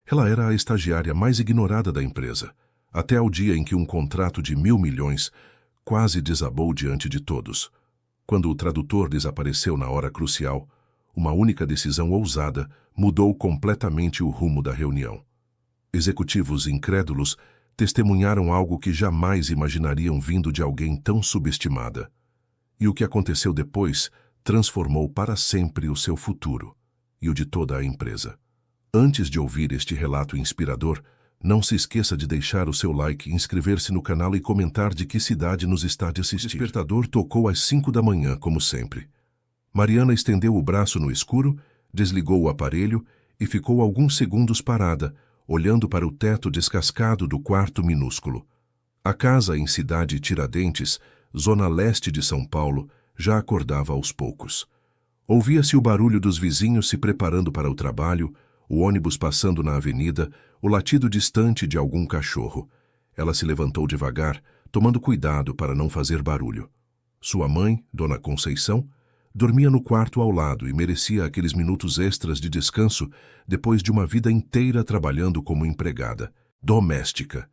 Ela era a estagiária mais ignorada da empresa, até ao dia em que um contrato de 1.000 milhões quase desabou diante de todos. Quando o tradutor desapareceu na hora crucial, uma única decisão ousada mudou completamente o rumo da reunião. Executivos incrédulos testemunharam algo que jamais imaginariam vindo de alguém tão subestimada. E o que aconteceu depois transformou para sempre o seu futuro e o de toda a empresa. Antes de ouvir este relato inspirador, não se esqueça de deixar o seu like, inscrever-se no canal e comentar de que cidade nos está de assistir. O despertador tocou às 5 da manhã, como sempre. Mariana estendeu o braço no escuro, desligou o aparelho e ficou alguns segundos parada, olhando para o teto descascado do quarto minúsculo. A casa em Cidade Tiradentes, zona leste de São Paulo, já acordava aos poucos. Ouvia-se o barulho dos vizinhos se preparando para o trabalho, o ônibus passando na avenida, o latido distante de algum cachorro. Ela se levantou devagar, tomando cuidado para não fazer barulho. Sua mãe, Dona Conceição, dormia no quarto ao lado e merecia aqueles minutos extras de descanso depois de uma vida inteira trabalhando como empregada, doméstica.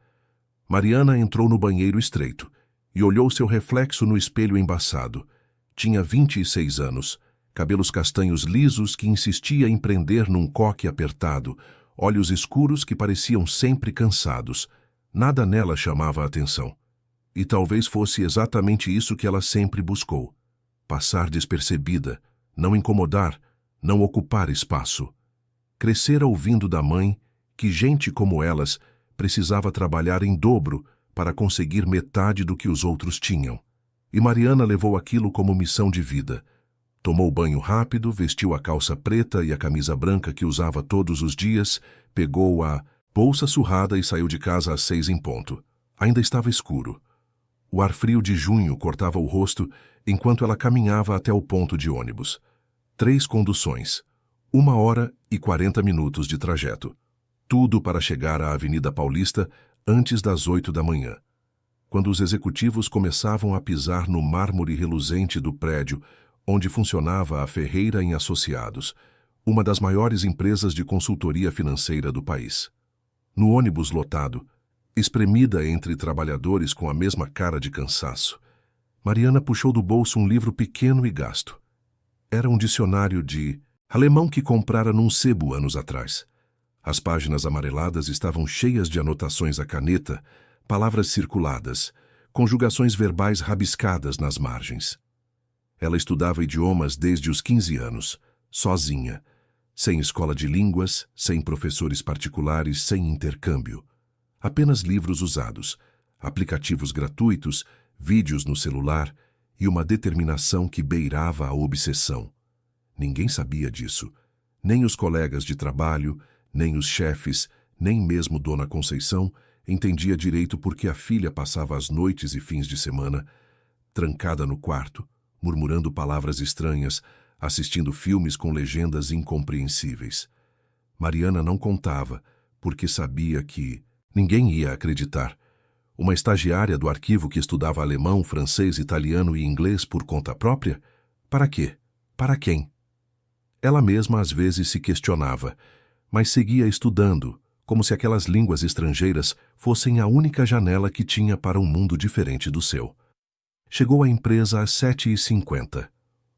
Mariana entrou no banheiro estreito e olhou seu reflexo no espelho embaçado. Tinha 26 anos, cabelos castanhos lisos que insistia em prender num coque apertado, olhos escuros que pareciam sempre cansados. Nada nela chamava a atenção. E talvez fosse exatamente isso que ela sempre buscou. Passar despercebida, não incomodar, não ocupar espaço. Crescera ouvindo da mãe que gente como elas precisava trabalhar em dobro para conseguir metade do que os outros tinham. E Mariana levou aquilo como missão de vida. Tomou banho rápido, vestiu a calça preta e a camisa branca que usava todos os dias, pegou a bolsa surrada e saiu de casa às 6 em ponto. Ainda estava escuro. O ar frio de junho cortava o rosto enquanto ela caminhava até o ponto de ônibus. 3 conduções, 1 hora e 40 minutos de trajeto. Tudo para chegar à Avenida Paulista antes das 8 da manhã. Quando os executivos começavam a pisar no mármore reluzente do prédio, onde funcionava a Ferreira em Associados, uma das maiores empresas de consultoria financeira do país. No ônibus lotado, espremida entre trabalhadores com a mesma cara de cansaço, Mariana puxou do bolso um livro pequeno e gasto. Era um dicionário de alemão que comprara num sebo anos atrás. As páginas amareladas estavam cheias de anotações à caneta, palavras circuladas, conjugações verbais rabiscadas nas margens. Ela estudava idiomas desde os 15 anos, sozinha, sem escola de línguas, sem professores particulares, sem intercâmbio. Apenas livros usados, aplicativos gratuitos, vídeos no celular e uma determinação que beirava a obsessão. Ninguém sabia disso, nem os colegas de trabalho, nem os chefes, nem mesmo Dona Conceição entendia direito por que a filha passava as noites e fins de semana trancada no quarto, murmurando palavras estranhas, assistindo filmes com legendas incompreensíveis. Mariana não contava, porque sabia que ninguém ia acreditar. Uma estagiária do arquivo que estudava alemão, francês, italiano e inglês por conta própria? Para quê? Para quem? Ela mesma às vezes se questionava, mas seguia estudando, como se aquelas línguas estrangeiras fossem a única janela que tinha para um mundo diferente do seu. Chegou à empresa às 7h50.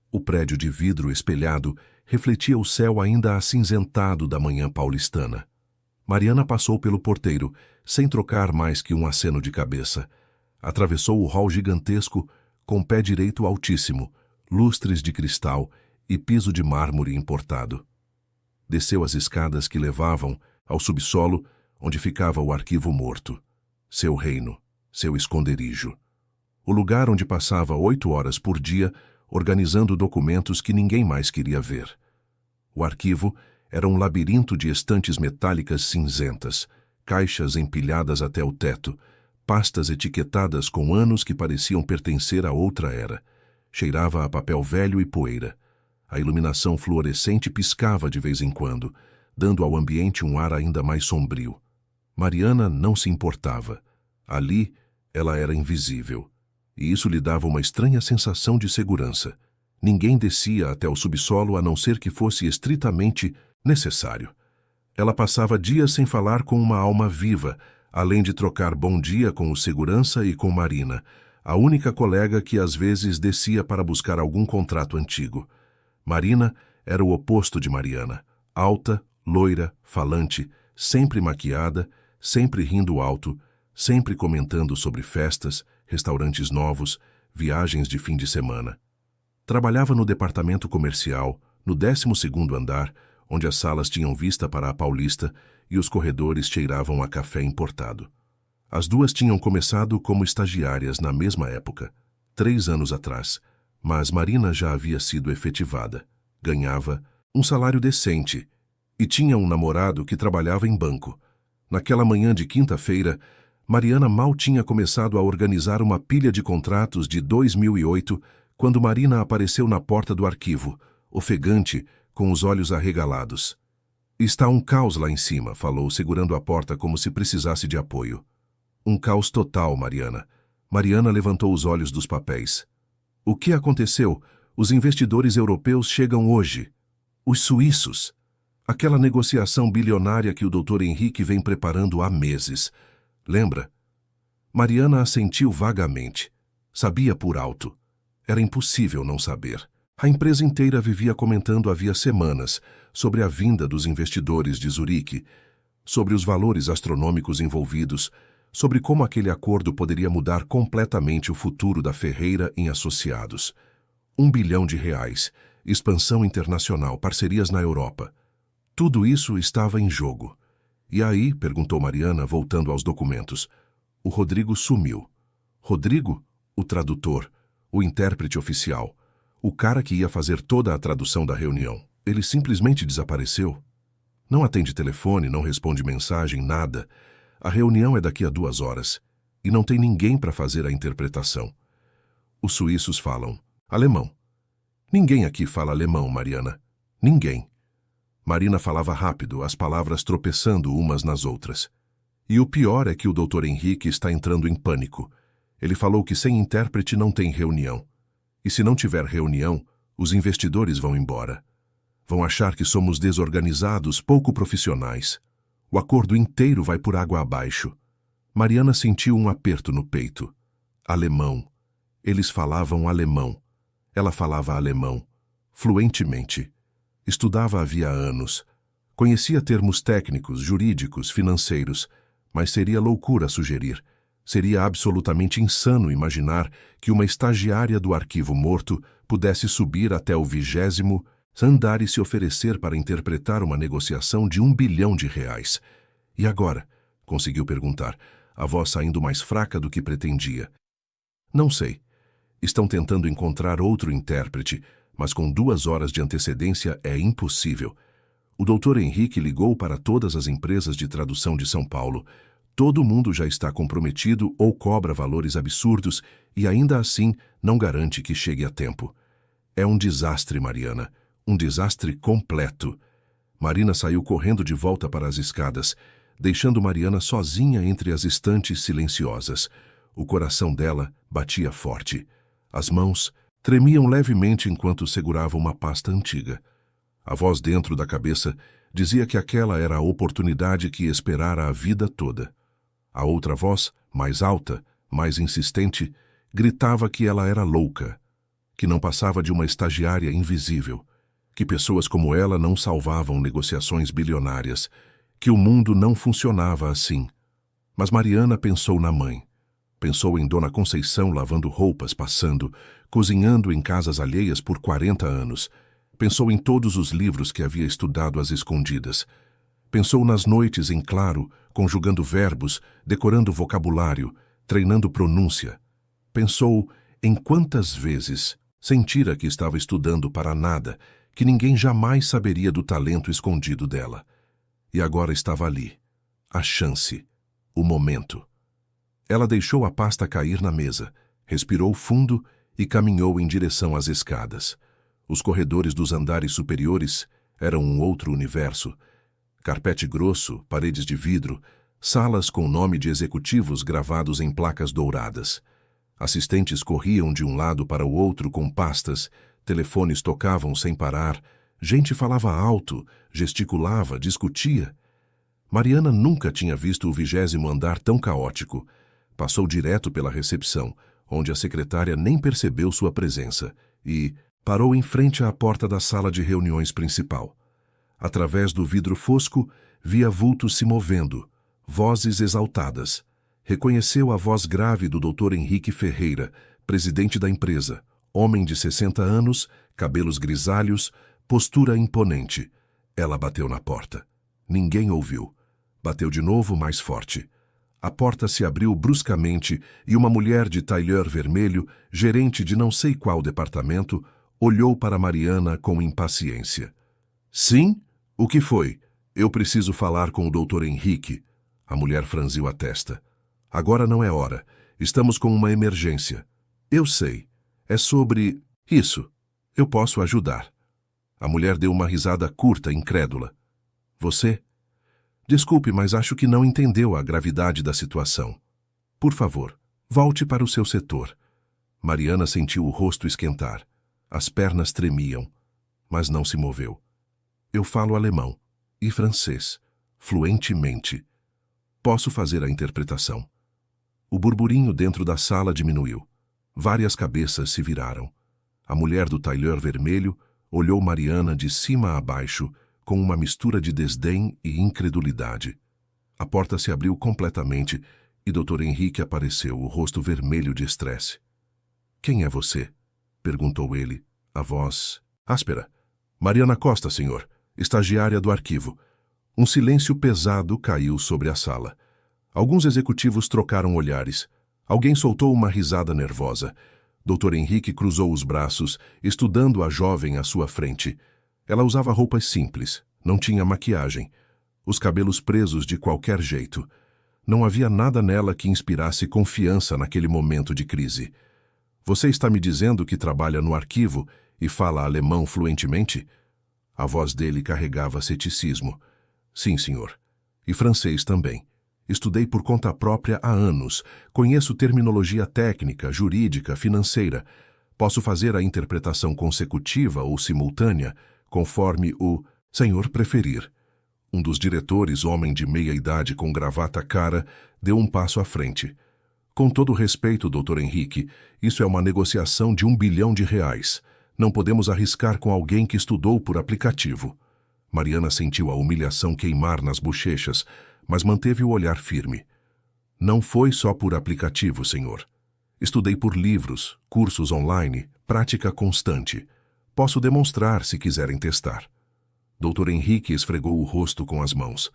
O prédio de vidro espelhado refletia o céu ainda acinzentado da manhã paulistana. Mariana passou pelo porteiro, sem trocar mais que um aceno de cabeça. Atravessou o hall gigantesco, com pé direito altíssimo, lustres de cristal e piso de mármore importado. Desceu as escadas que levavam ao subsolo, onde ficava o arquivo morto. Seu reino, seu esconderijo. O lugar onde passava 8 horas por dia, organizando documentos que ninguém mais queria ver. O arquivo era um labirinto de estantes metálicas cinzentas, caixas empilhadas até o teto, pastas etiquetadas com anos que pareciam pertencer a outra era. Cheirava a papel velho e poeira. A iluminação fluorescente piscava de vez em quando, dando ao ambiente um ar ainda mais sombrio. Mariana não se importava. Ali, ela era invisível. E isso lhe dava uma estranha sensação de segurança. Ninguém descia até o subsolo a não ser que fosse estritamente necessário. Ela passava dias sem falar com uma alma viva, além de trocar bom dia com o segurança e com Marina, a única colega que às vezes descia para buscar algum contrato antigo. Marina era o oposto de Mariana. Alta, loira, falante, sempre maquiada, sempre rindo alto, sempre comentando sobre festas, restaurantes novos, viagens de fim de semana. Trabalhava no departamento comercial, no 12º andar, onde as salas tinham vista para a Paulista e os corredores cheiravam a café importado. As duas tinham começado como estagiárias na mesma época, 3 anos atrás, mas Marina já havia sido efetivada. Ganhava um salário decente e tinha um namorado que trabalhava em banco. Naquela manhã de quinta-feira, Mariana mal tinha começado a organizar uma pilha de contratos de 2008 quando Marina apareceu na porta do arquivo, ofegante, com os olhos arregalados. Está um caos lá em cima, falou, segurando a porta como se precisasse de apoio. Um caos total, Mariana. Mariana levantou os olhos dos papéis. O que aconteceu? Os investidores europeus chegam hoje. Os suíços. Aquela negociação bilionária que o Dr. Henrique vem preparando há meses. Lembra? Mariana assentiu vagamente. Sabia por alto. Era impossível não saber. A empresa inteira vivia comentando havia semanas sobre a vinda dos investidores de Zurique, sobre os valores astronômicos envolvidos, sobre como aquele acordo poderia mudar completamente o futuro da Ferreira em Associados. R$1 bilhão, expansão internacional, parcerias na Europa. Tudo isso estava em jogo. E aí, perguntou Mariana, voltando aos documentos, o Rodrigo sumiu. Rodrigo? O tradutor, o intérprete oficial. O cara que ia fazer toda a tradução da reunião. Ele simplesmente desapareceu. Não atende telefone, não responde mensagem, nada. A reunião é daqui a 2 horas. E não tem ninguém para fazer a interpretação. Os suíços falam alemão. Ninguém aqui fala alemão, Mariana. Ninguém. Marina falava rápido, as palavras tropeçando umas nas outras. E o pior é que o Dr. Henrique está entrando em pânico. Ele falou que sem intérprete não tem reunião. E se não tiver reunião, os investidores vão embora. Vão achar que somos desorganizados, pouco profissionais. O acordo inteiro vai por água abaixo. Mariana sentiu um aperto no peito. Alemão. Eles falavam alemão. Ela falava alemão, fluentemente. Estudava havia anos. Conhecia termos técnicos, jurídicos, financeiros, mas seria loucura sugerir. Seria absolutamente insano imaginar que uma estagiária do arquivo morto pudesse subir até o 20º andar e se oferecer para interpretar uma negociação de R$1 bilhão. E agora? Conseguiu perguntar, a voz saindo mais fraca do que pretendia. Não sei. Estão tentando encontrar outro intérprete, mas com 2 horas de antecedência é impossível. O Dr. Henrique ligou para todas as empresas de tradução de São Paulo. Todo mundo já está comprometido ou cobra valores absurdos e ainda assim não garante que chegue a tempo. É um desastre, Mariana. Um desastre completo. Marina saiu correndo de volta para as escadas, deixando Mariana sozinha entre as estantes silenciosas. O coração dela batia forte. As mãos tremiam levemente enquanto segurava uma pasta antiga. A voz dentro da cabeça dizia que aquela era a oportunidade que esperara a vida toda. A outra voz, mais alta, mais insistente, gritava que ela era louca, que não passava de uma estagiária invisível, que pessoas como ela não salvavam negociações bilionárias, que o mundo não funcionava assim. Mas Mariana pensou na mãe. Pensou em Dona Conceição lavando roupas, passando, cozinhando em casas alheias por 40 anos. Pensou em todos os livros que havia estudado às escondidas. Pensou nas noites em claro, conjugando verbos, decorando vocabulário, treinando pronúncia. Pensou em quantas vezes sentira que estava estudando para nada, que ninguém jamais saberia do talento escondido dela. E agora estava ali. A chance. O momento. Ela deixou a pasta cair na mesa, respirou fundo e caminhou em direção às escadas. Os corredores dos andares superiores eram um outro universo. Carpete grosso, paredes de vidro, salas com nome de executivos gravados em placas douradas. Assistentes corriam de um lado para o outro com pastas, telefones tocavam sem parar, gente falava alto, gesticulava, discutia. Mariana nunca tinha visto o 20º andar tão caótico. Passou direto pela recepção, onde a secretária nem percebeu sua presença, e parou em frente à porta da sala de reuniões principal. Através do vidro fosco, via vultos se movendo, vozes exaltadas. Reconheceu a voz grave do Dr. Henrique Ferreira, presidente da empresa, homem de 60 anos, cabelos grisalhos, postura imponente. Ela bateu na porta. Ninguém ouviu. Bateu de novo, mais forte. A porta se abriu bruscamente e uma mulher de tailleur vermelho, gerente de não sei qual departamento, olhou para Mariana com impaciência. Sim? O que foi? Eu preciso falar com o Dr. Henrique. A mulher franziu a testa. Agora não é hora. Estamos com uma emergência. Eu sei. É sobre... Isso. Eu posso ajudar. A mulher deu uma risada curta, incrédula. Você? Desculpe, mas acho que não entendeu a gravidade da situação. Por favor, volte para o seu setor. Mariana sentiu o rosto esquentar. As pernas tremiam, mas não se moveu. Eu falo alemão e francês, fluentemente. Posso fazer a interpretação. O burburinho dentro da sala diminuiu. Várias cabeças se viraram. A mulher do tailleur vermelho olhou Mariana de cima a baixo, com uma mistura de desdém e incredulidade. A porta se abriu completamente e Dr. Henrique apareceu, o rosto vermelho de estresse. Quem é você? Perguntou ele, a voz áspera. Mariana Costa, senhor, estagiária do arquivo. Um silêncio pesado caiu sobre a sala. Alguns executivos trocaram olhares. Alguém soltou uma risada nervosa. Dr. Henrique cruzou os braços, estudando a jovem à sua frente. Ela usava roupas simples, não tinha maquiagem, os cabelos presos de qualquer jeito. Não havia nada nela que inspirasse confiança naquele momento de crise. Você está me dizendo que trabalha no arquivo e fala alemão fluentemente? A voz dele carregava ceticismo. Sim, senhor. E francês também. Estudei por conta própria há anos. Conheço terminologia técnica, jurídica, financeira. Posso fazer a interpretação consecutiva ou simultânea, conforme o senhor preferir. Um dos diretores, homem de meia idade com gravata cara, deu um passo à frente. Com todo respeito, Dr. Henrique, isso é uma negociação de R$1 bilhão. Não podemos arriscar com alguém que estudou por aplicativo. Mariana sentiu a humilhação queimar nas bochechas, mas manteve o olhar firme. Não foi só por aplicativo, senhor. Estudei por livros, cursos online, prática constante. Posso demonstrar se quiserem testar. Dr. Henrique esfregou o rosto com as mãos.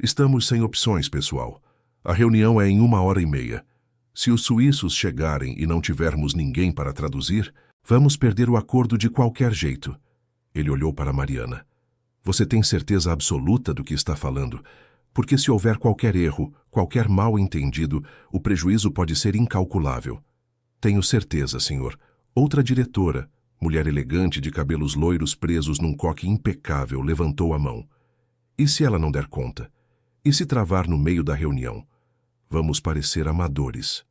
Estamos sem opções, pessoal. A reunião é em 1h30. Se os suíços chegarem e não tivermos ninguém para traduzir, vamos perder o acordo de qualquer jeito. Ele olhou para Mariana. Você tem certeza absoluta do que está falando? Porque se houver qualquer erro, qualquer mal-entendido, o prejuízo pode ser incalculável. Tenho certeza, senhor. Outra diretora, mulher elegante de cabelos loiros presos num coque impecável, levantou a mão. E se ela não der conta? E se travar no meio da reunião? Vamos parecer amadores.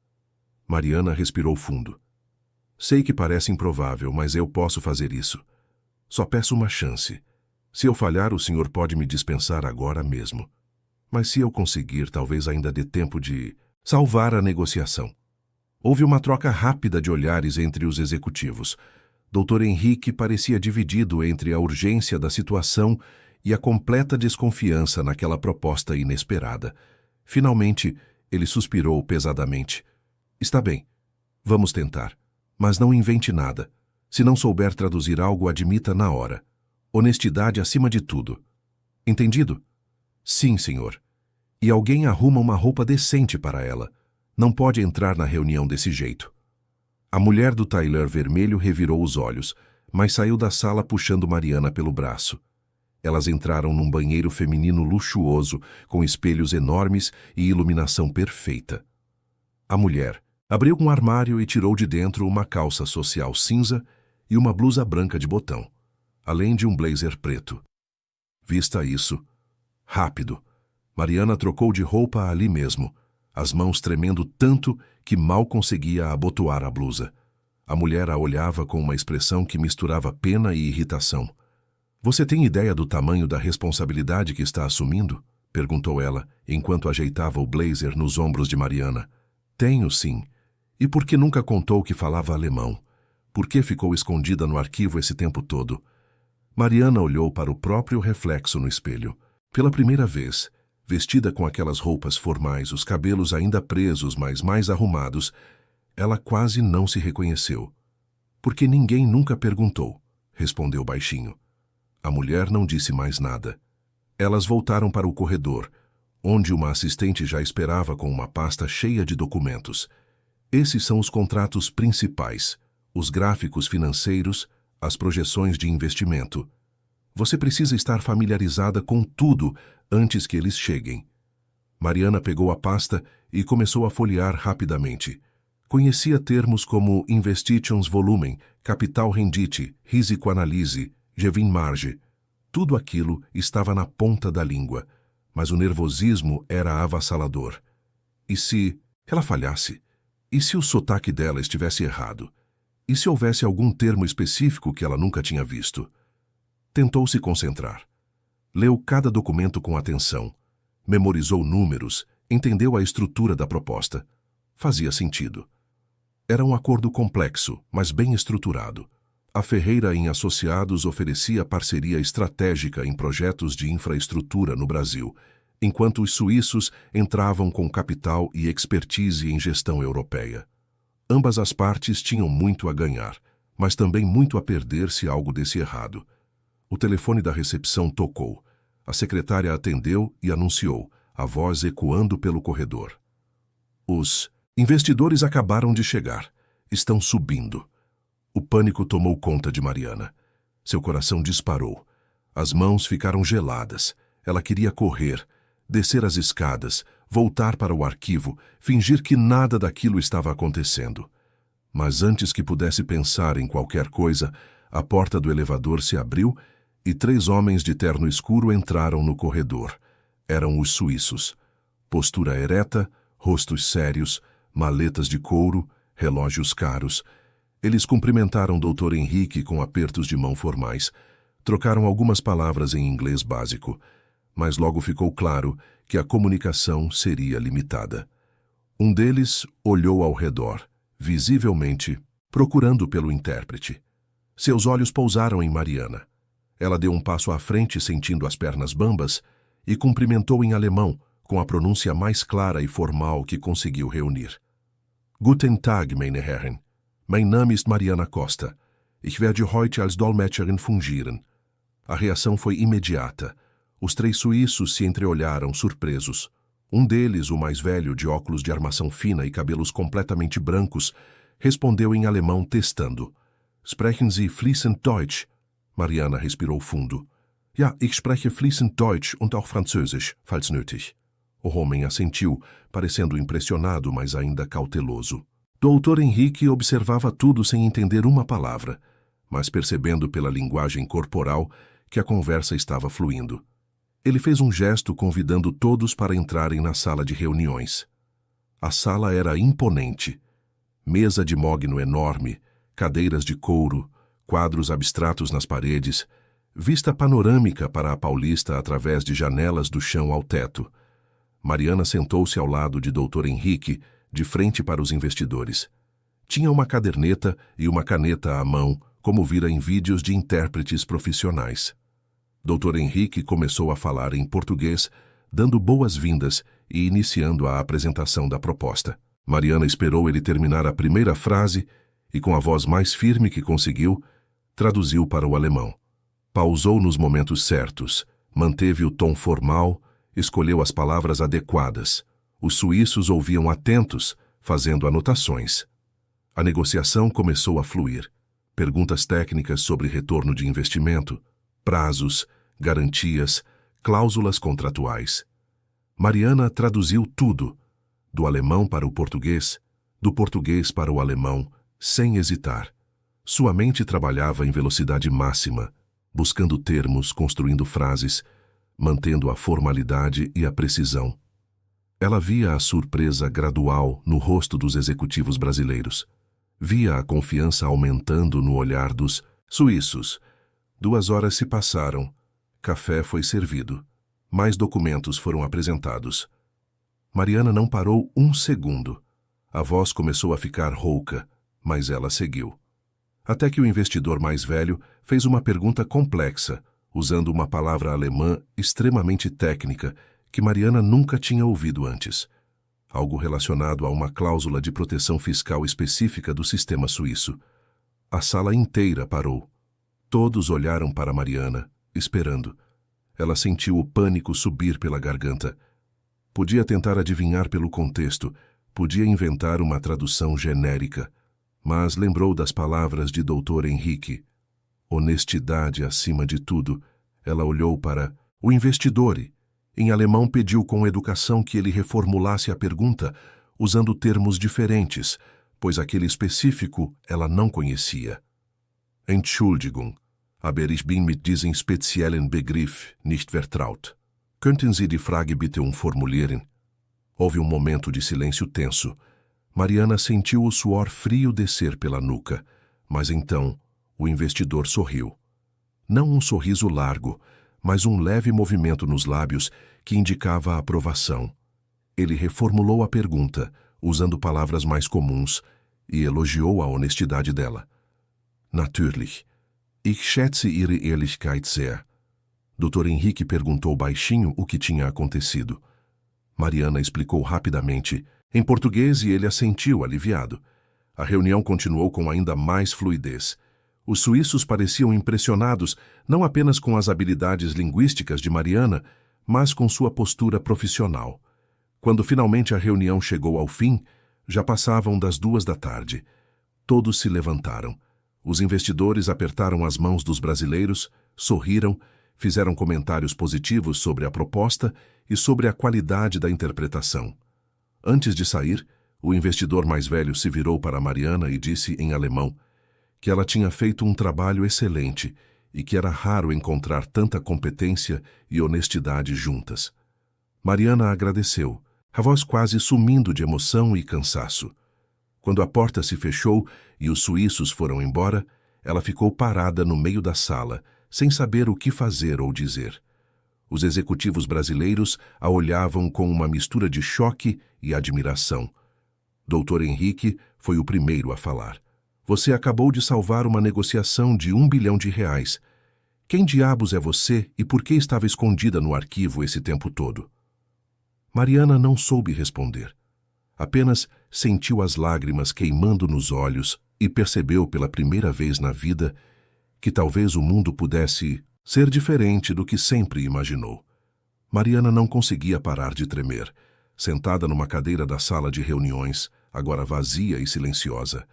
Mariana respirou fundo. Sei que parece improvável, mas eu posso fazer isso. Só peço uma chance. Se eu falhar, o senhor pode me dispensar agora mesmo. Mas se eu conseguir, talvez ainda dê tempo de salvar a negociação. Houve uma troca rápida de olhares entre os executivos. Dr. Henrique parecia dividido entre a urgência da situação e a completa desconfiança naquela proposta inesperada. Finalmente, ele suspirou pesadamente. Está bem, vamos tentar. Mas não invente nada. Se não souber traduzir algo, admita na hora. Honestidade acima de tudo. Entendido? Sim, senhor. E alguém arruma uma roupa decente para ela. Não pode entrar na reunião desse jeito. A mulher do tailleur vermelho revirou os olhos, mas saiu da sala puxando Mariana pelo braço. Elas entraram num banheiro feminino luxuoso, com espelhos enormes e iluminação perfeita. A mulher abriu um armário e tirou de dentro uma calça social cinza e uma blusa branca de botão, além de um blazer preto. Vista isso. Rápido. Mariana trocou de roupa ali mesmo, as mãos tremendo tanto que mal conseguia abotoar a blusa. A mulher a olhava com uma expressão que misturava pena e irritação. Você tem ideia do tamanho da responsabilidade que está assumindo? perguntou ela, enquanto ajeitava o blazer nos ombros de Mariana. Tenho, sim. E por que nunca contou que falava alemão? Por que ficou escondida no arquivo esse tempo todo? Mariana olhou para o próprio reflexo no espelho. Pela primeira vez, vestida com aquelas roupas formais, os cabelos ainda presos, mas mais arrumados, ela quase não se reconheceu. Porque ninguém nunca perguntou, respondeu baixinho. A mulher não disse mais nada. Elas voltaram para o corredor, onde uma assistente já esperava com uma pasta cheia de documentos. Esses são os contratos principais, os gráficos financeiros, as projeções de investimento. Você precisa estar familiarizada com tudo antes que eles cheguem. Mariana pegou a pasta e começou a folhear rapidamente. Conhecia termos como Investitionsvolumen, Capital Rendite, Risikoanalyse, Gewinnmarge. Tudo aquilo estava na ponta da língua, mas o nervosismo era avassalador. E se ela falhasse? E se o sotaque dela estivesse errado? E se houvesse algum termo específico que ela nunca tinha visto? Tentou se concentrar. Leu cada documento com atenção. Memorizou números, entendeu a estrutura da proposta. Fazia sentido. Era um acordo complexo, mas bem estruturado. A Ferreira em Associados oferecia parceria estratégica em projetos de infraestrutura no Brasil, enquanto os suíços entravam com capital e expertise em gestão europeia. Ambas as partes tinham muito a ganhar, mas também muito a perder se algo desse errado. O telefone da recepção tocou. A secretária atendeu e anunciou, a voz ecoando pelo corredor. Os investidores acabaram de chegar. Estão subindo. O pânico tomou conta de Mariana. Seu coração disparou. As mãos ficaram geladas. Ela queria correr, descer as escadas, voltar para o arquivo, fingir que nada daquilo estava acontecendo. Mas antes que pudesse pensar em qualquer coisa, a porta do elevador se abriu e 3 homens de terno escuro entraram no corredor. Eram os suíços. Postura ereta, rostos sérios, maletas de couro, relógios caros. Eles cumprimentaram Dr. Henrique com apertos de mão formais. Trocaram algumas palavras em inglês básico, mas logo ficou claro que a comunicação seria limitada. Um deles olhou ao redor, visivelmente procurando pelo intérprete. Seus olhos pousaram em Mariana. Ela deu um passo à frente, sentindo as pernas bambas, e cumprimentou em alemão, com a pronúncia mais clara e formal que conseguiu reunir. Guten Tag, meine Herren. Mein Name ist Mariana Costa. Ich werde heute als Dolmetscherin fungieren. A reação foi imediata. Os 3 suíços se entreolharam, surpresos. Um deles, o mais velho, de óculos de armação fina e cabelos completamente brancos, respondeu em alemão, testando. Sprechen Sie fließend Deutsch? Mariana respirou fundo. Ja, ich spreche fließend Deutsch und auch Französisch, falls nötig. O homem assentiu, parecendo impressionado, mas ainda cauteloso. Dr. Henrique observava tudo sem entender uma palavra, mas percebendo pela linguagem corporal que a conversa estava fluindo. Ele fez um gesto convidando todos para entrarem na sala de reuniões. A sala era imponente. Mesa de mogno enorme, cadeiras de couro, quadros abstratos nas paredes, vista panorâmica para a Paulista através de janelas do chão ao teto. Mariana sentou-se ao lado de Dr. Henrique, de frente para os investidores. Tinha uma caderneta e uma caneta à mão, como vira em vídeos de intérpretes profissionais. Dr. Henrique começou a falar em português, dando boas-vindas e iniciando a apresentação da proposta. Mariana esperou ele terminar a primeira frase e, com a voz mais firme que conseguiu, traduziu para o alemão. Pausou nos momentos certos, manteve o tom formal, escolheu as palavras adequadas. Os suíços ouviam atentos, fazendo anotações. A negociação começou a fluir. Perguntas técnicas sobre retorno de investimento, prazos, garantias, cláusulas contratuais. Mariana traduziu tudo, do alemão para o português, do português para o alemão, sem hesitar. Sua mente trabalhava em velocidade máxima, buscando termos, construindo frases, mantendo a formalidade e a precisão. Ela via a surpresa gradual no rosto dos executivos brasileiros. Via a confiança aumentando no olhar dos suíços. 2 horas se passaram. Café foi servido. Mais documentos foram apresentados. Mariana não parou um segundo. A voz começou a ficar rouca, mas ela seguiu. Até que o investidor mais velho fez uma pergunta complexa, usando uma palavra alemã extremamente técnica que Mariana nunca tinha ouvido antes. Algo relacionado a uma cláusula de proteção fiscal específica do sistema suíço. A sala inteira parou. Todos olharam para Mariana, esperando. Ela sentiu o pânico subir pela garganta. Podia tentar adivinhar pelo contexto, podia inventar uma tradução genérica, mas lembrou das palavras de Dr. Henrique. Honestidade acima de tudo. Ela olhou para o investidor e, em alemão, pediu com educação que ele reformulasse a pergunta, usando termos diferentes, pois aquele específico ela não conhecia. Entschuldigung, aber ich bin mit diesem speziellen Begriff nicht vertraut. Könnten Sie die Frage bitte umformulieren? Houve um momento de silêncio tenso. Mariana sentiu o suor frio descer pela nuca, mas então o investidor sorriu. Não um sorriso largo, mas um leve movimento nos lábios que indicava a aprovação. Ele reformulou a pergunta, usando palavras mais comuns, e elogiou a honestidade dela. Natürlich. Ich schätze Ihre Ehrlichkeit sehr. Dr. Henrique perguntou baixinho o que tinha acontecido. Mariana explicou rapidamente, em português, e ele assentiu, aliviado. A reunião continuou com ainda mais fluidez. Os suíços pareciam impressionados não apenas com as habilidades linguísticas de Mariana, mas com sua postura profissional. Quando finalmente a reunião chegou ao fim, já passavam das 14h. Todos se levantaram. Os investidores apertaram as mãos dos brasileiros, sorriram, fizeram comentários positivos sobre a proposta e sobre a qualidade da interpretação. Antes de sair, o investidor mais velho se virou para Mariana e disse em alemão que ela tinha feito um trabalho excelente e que era raro encontrar tanta competência e honestidade juntas. Mariana agradeceu, a voz quase sumindo de emoção e cansaço. Quando a porta se fechou e os suíços foram embora, ela ficou parada no meio da sala, sem saber o que fazer ou dizer. Os executivos brasileiros a olhavam com uma mistura de choque e admiração. Dr. Henrique foi o primeiro a falar. Você acabou de salvar uma negociação de R$1 bilhão. Quem diabos é você e por que estava escondida no arquivo esse tempo todo? Mariana não soube responder. Apenas sentiu as lágrimas queimando nos olhos e percebeu pela primeira vez na vida que talvez o mundo pudesse ser diferente do que sempre imaginou. Mariana não conseguia parar de tremer, sentada numa cadeira da sala de reuniões, agora vazia e silenciosa.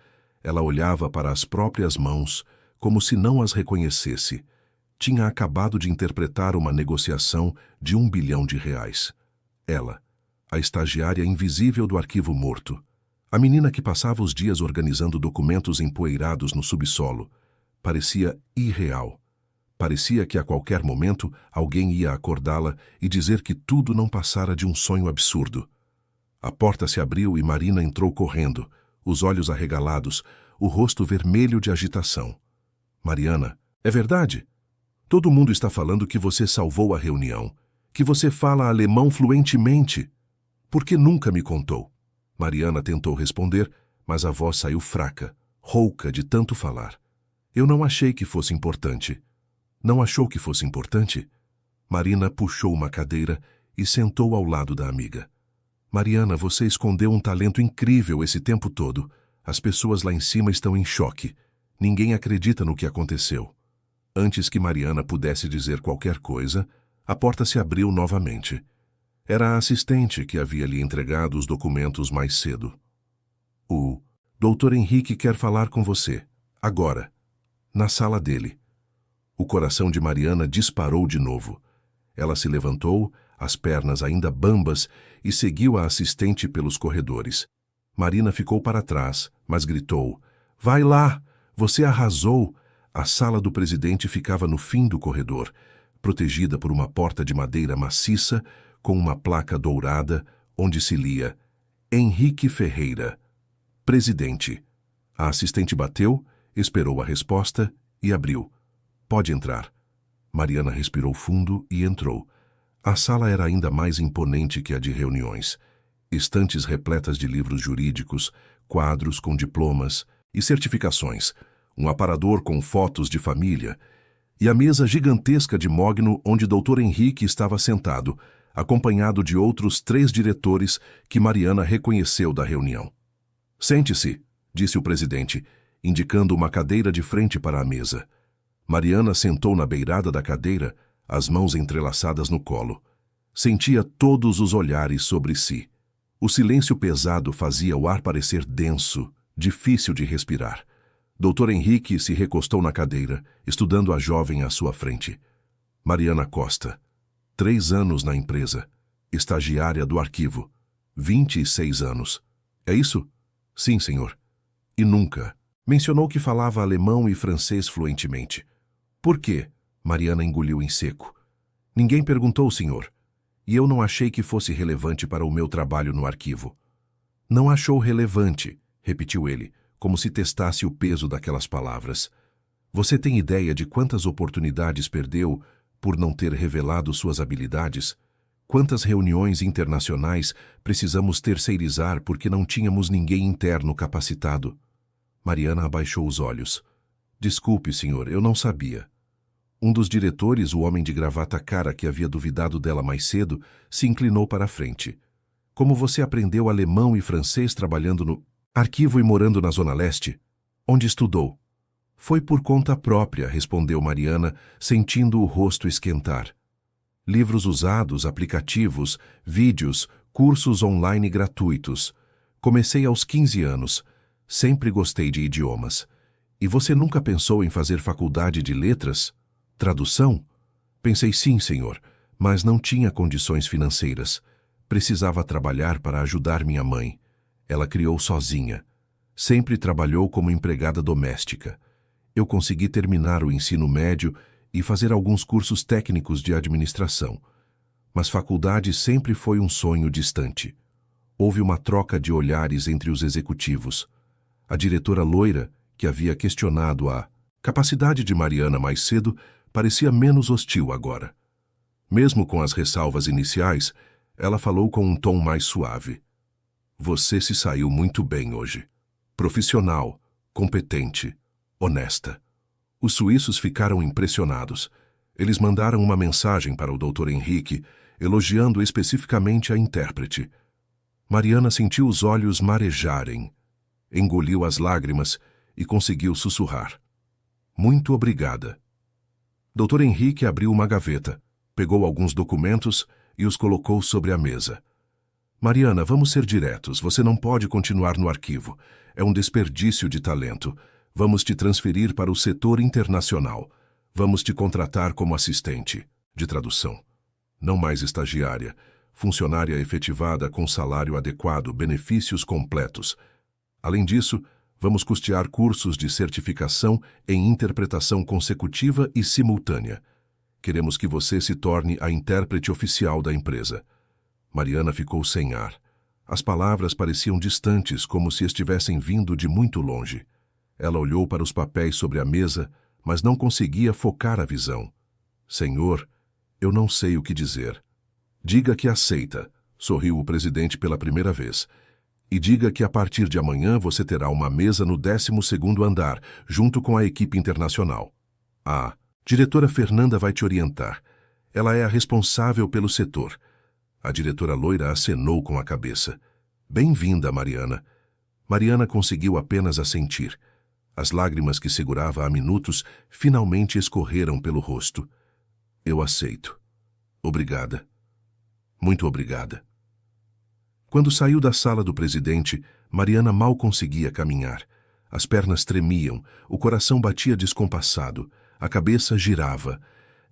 Ela olhava para as próprias mãos, como se não as reconhecesse. Tinha acabado de interpretar uma negociação de R$1 bilhão. Ela, a estagiária invisível do arquivo morto, a menina que passava os dias organizando documentos empoeirados no subsolo, parecia irreal. Parecia que a qualquer momento alguém ia acordá-la e dizer que tudo não passara de um sonho absurdo. A porta se abriu e Marina entrou correndo, os olhos arregalados, o rosto vermelho de agitação. Mariana, é verdade? Todo mundo está falando que você salvou a reunião, que você fala alemão fluentemente. Por que nunca me contou? Mariana tentou responder, mas a voz saiu fraca, rouca de tanto falar. Eu não achei que fosse importante. Não achou que fosse importante? Marina puxou uma cadeira e sentou ao lado da amiga. Mariana, você escondeu um talento incrível esse tempo todo. As pessoas lá em cima estão em choque. Ninguém acredita no que aconteceu. Antes que Mariana pudesse dizer qualquer coisa, a porta se abriu novamente. Era a assistente que havia lhe entregado os documentos mais cedo. O Dr. Henrique quer falar com você. Agora. Na sala dele. O coração de Mariana disparou de novo. Ela se levantou, as pernas ainda bambas, e seguiu a assistente pelos corredores. Marina ficou para trás, mas gritou, vai lá! Você arrasou! A sala do presidente ficava no fim do corredor, protegida por uma porta de madeira maciça, com uma placa dourada, onde se lia Henrique Ferreira, presidente. A assistente bateu, esperou a resposta e abriu. Pode entrar. Mariana respirou fundo e entrou. A sala era ainda mais imponente que a de reuniões. Estantes repletas de livros jurídicos, quadros com diplomas e certificações, um aparador com fotos de família e a mesa gigantesca de mogno onde Dr. Henrique estava sentado, acompanhado de outros 3 diretores que Mariana reconheceu da reunião. "Sente-se", disse o presidente, indicando uma cadeira de frente para a mesa. Mariana sentou na beirada da cadeira, as mãos entrelaçadas no colo. Sentia todos os olhares sobre si. O silêncio pesado fazia o ar parecer denso, difícil de respirar. Dr. Henrique se recostou na cadeira, estudando a jovem à sua frente. Mariana Costa, 3 anos na empresa, estagiária do arquivo, 26 anos. "É isso?" "Sim, senhor." "E nunca?" Mencionou que falava alemão e francês fluentemente. "Por quê?" Mariana engoliu em seco. "Ninguém perguntou, senhor. E eu não achei que fosse relevante para o meu trabalho no arquivo." "Não achou relevante", repetiu ele, como se testasse o peso daquelas palavras. "Você tem ideia de quantas oportunidades perdeu por não ter revelado suas habilidades? Quantas reuniões internacionais precisamos terceirizar porque não tínhamos ninguém interno capacitado?" Mariana abaixou os olhos. "Desculpe, senhor, eu não sabia." Um dos diretores, o homem de gravata cara que havia duvidado dela mais cedo, se inclinou para a frente. "Como você aprendeu alemão e francês trabalhando no arquivo e morando na Zona Leste? Onde estudou?" "Foi por conta própria", respondeu Mariana, sentindo o rosto esquentar. "Livros usados, aplicativos, vídeos, cursos online gratuitos. Comecei aos 15 anos. Sempre gostei de idiomas. E você nunca pensou em fazer faculdade de letras? Tradução?" "Pensei sim, senhor, mas não tinha condições financeiras. Precisava trabalhar para ajudar minha mãe. Ela criou sozinha. Sempre trabalhou como empregada doméstica. Eu consegui terminar o ensino médio e fazer alguns cursos técnicos de administração. Mas faculdade sempre foi um sonho distante." Houve uma troca de olhares entre os executivos. A diretora loira, que havia questionado a capacidade de Mariana mais cedo, parecia menos hostil agora. Mesmo com as ressalvas iniciais, ela falou com um tom mais suave. "Você se saiu muito bem hoje. Profissional, competente, honesta." Os suíços ficaram impressionados. Eles mandaram uma mensagem para o Dr. Henrique, elogiando especificamente a intérprete. Mariana sentiu os olhos marejarem. Engoliu as lágrimas e conseguiu sussurrar: "Muito obrigada." Dr. Henrique abriu uma gaveta, pegou alguns documentos e os colocou sobre a mesa. "Mariana, vamos ser diretos. Você não pode continuar no arquivo. É um desperdício de talento. Vamos te transferir para o setor internacional. Vamos te contratar como assistente de tradução. Não mais estagiária. Funcionária efetivada com salário adequado, benefícios completos. Além disso, vamos custear cursos de certificação em interpretação consecutiva e simultânea. Queremos que você se torne a intérprete oficial da empresa." Mariana ficou sem ar. As palavras pareciam distantes, como se estivessem vindo de muito longe. Ela olhou para os papéis sobre a mesa, mas não conseguia focar a visão. "Senhor, eu não sei o que dizer." "Diga que aceita", sorriu o presidente pela primeira vez. "E diga que a partir de amanhã você terá uma mesa no 12º andar, junto com a equipe internacional. A diretora Fernanda vai te orientar. Ela é a responsável pelo setor." A diretora loira acenou com a cabeça. "Bem-vinda, Mariana." Mariana conseguiu apenas assentir. As lágrimas que segurava há minutos finalmente escorreram pelo rosto. "Eu aceito. Obrigada. Muito obrigada." Quando saiu da sala do presidente, Mariana mal conseguia caminhar. As pernas tremiam, o coração batia descompassado, a cabeça girava.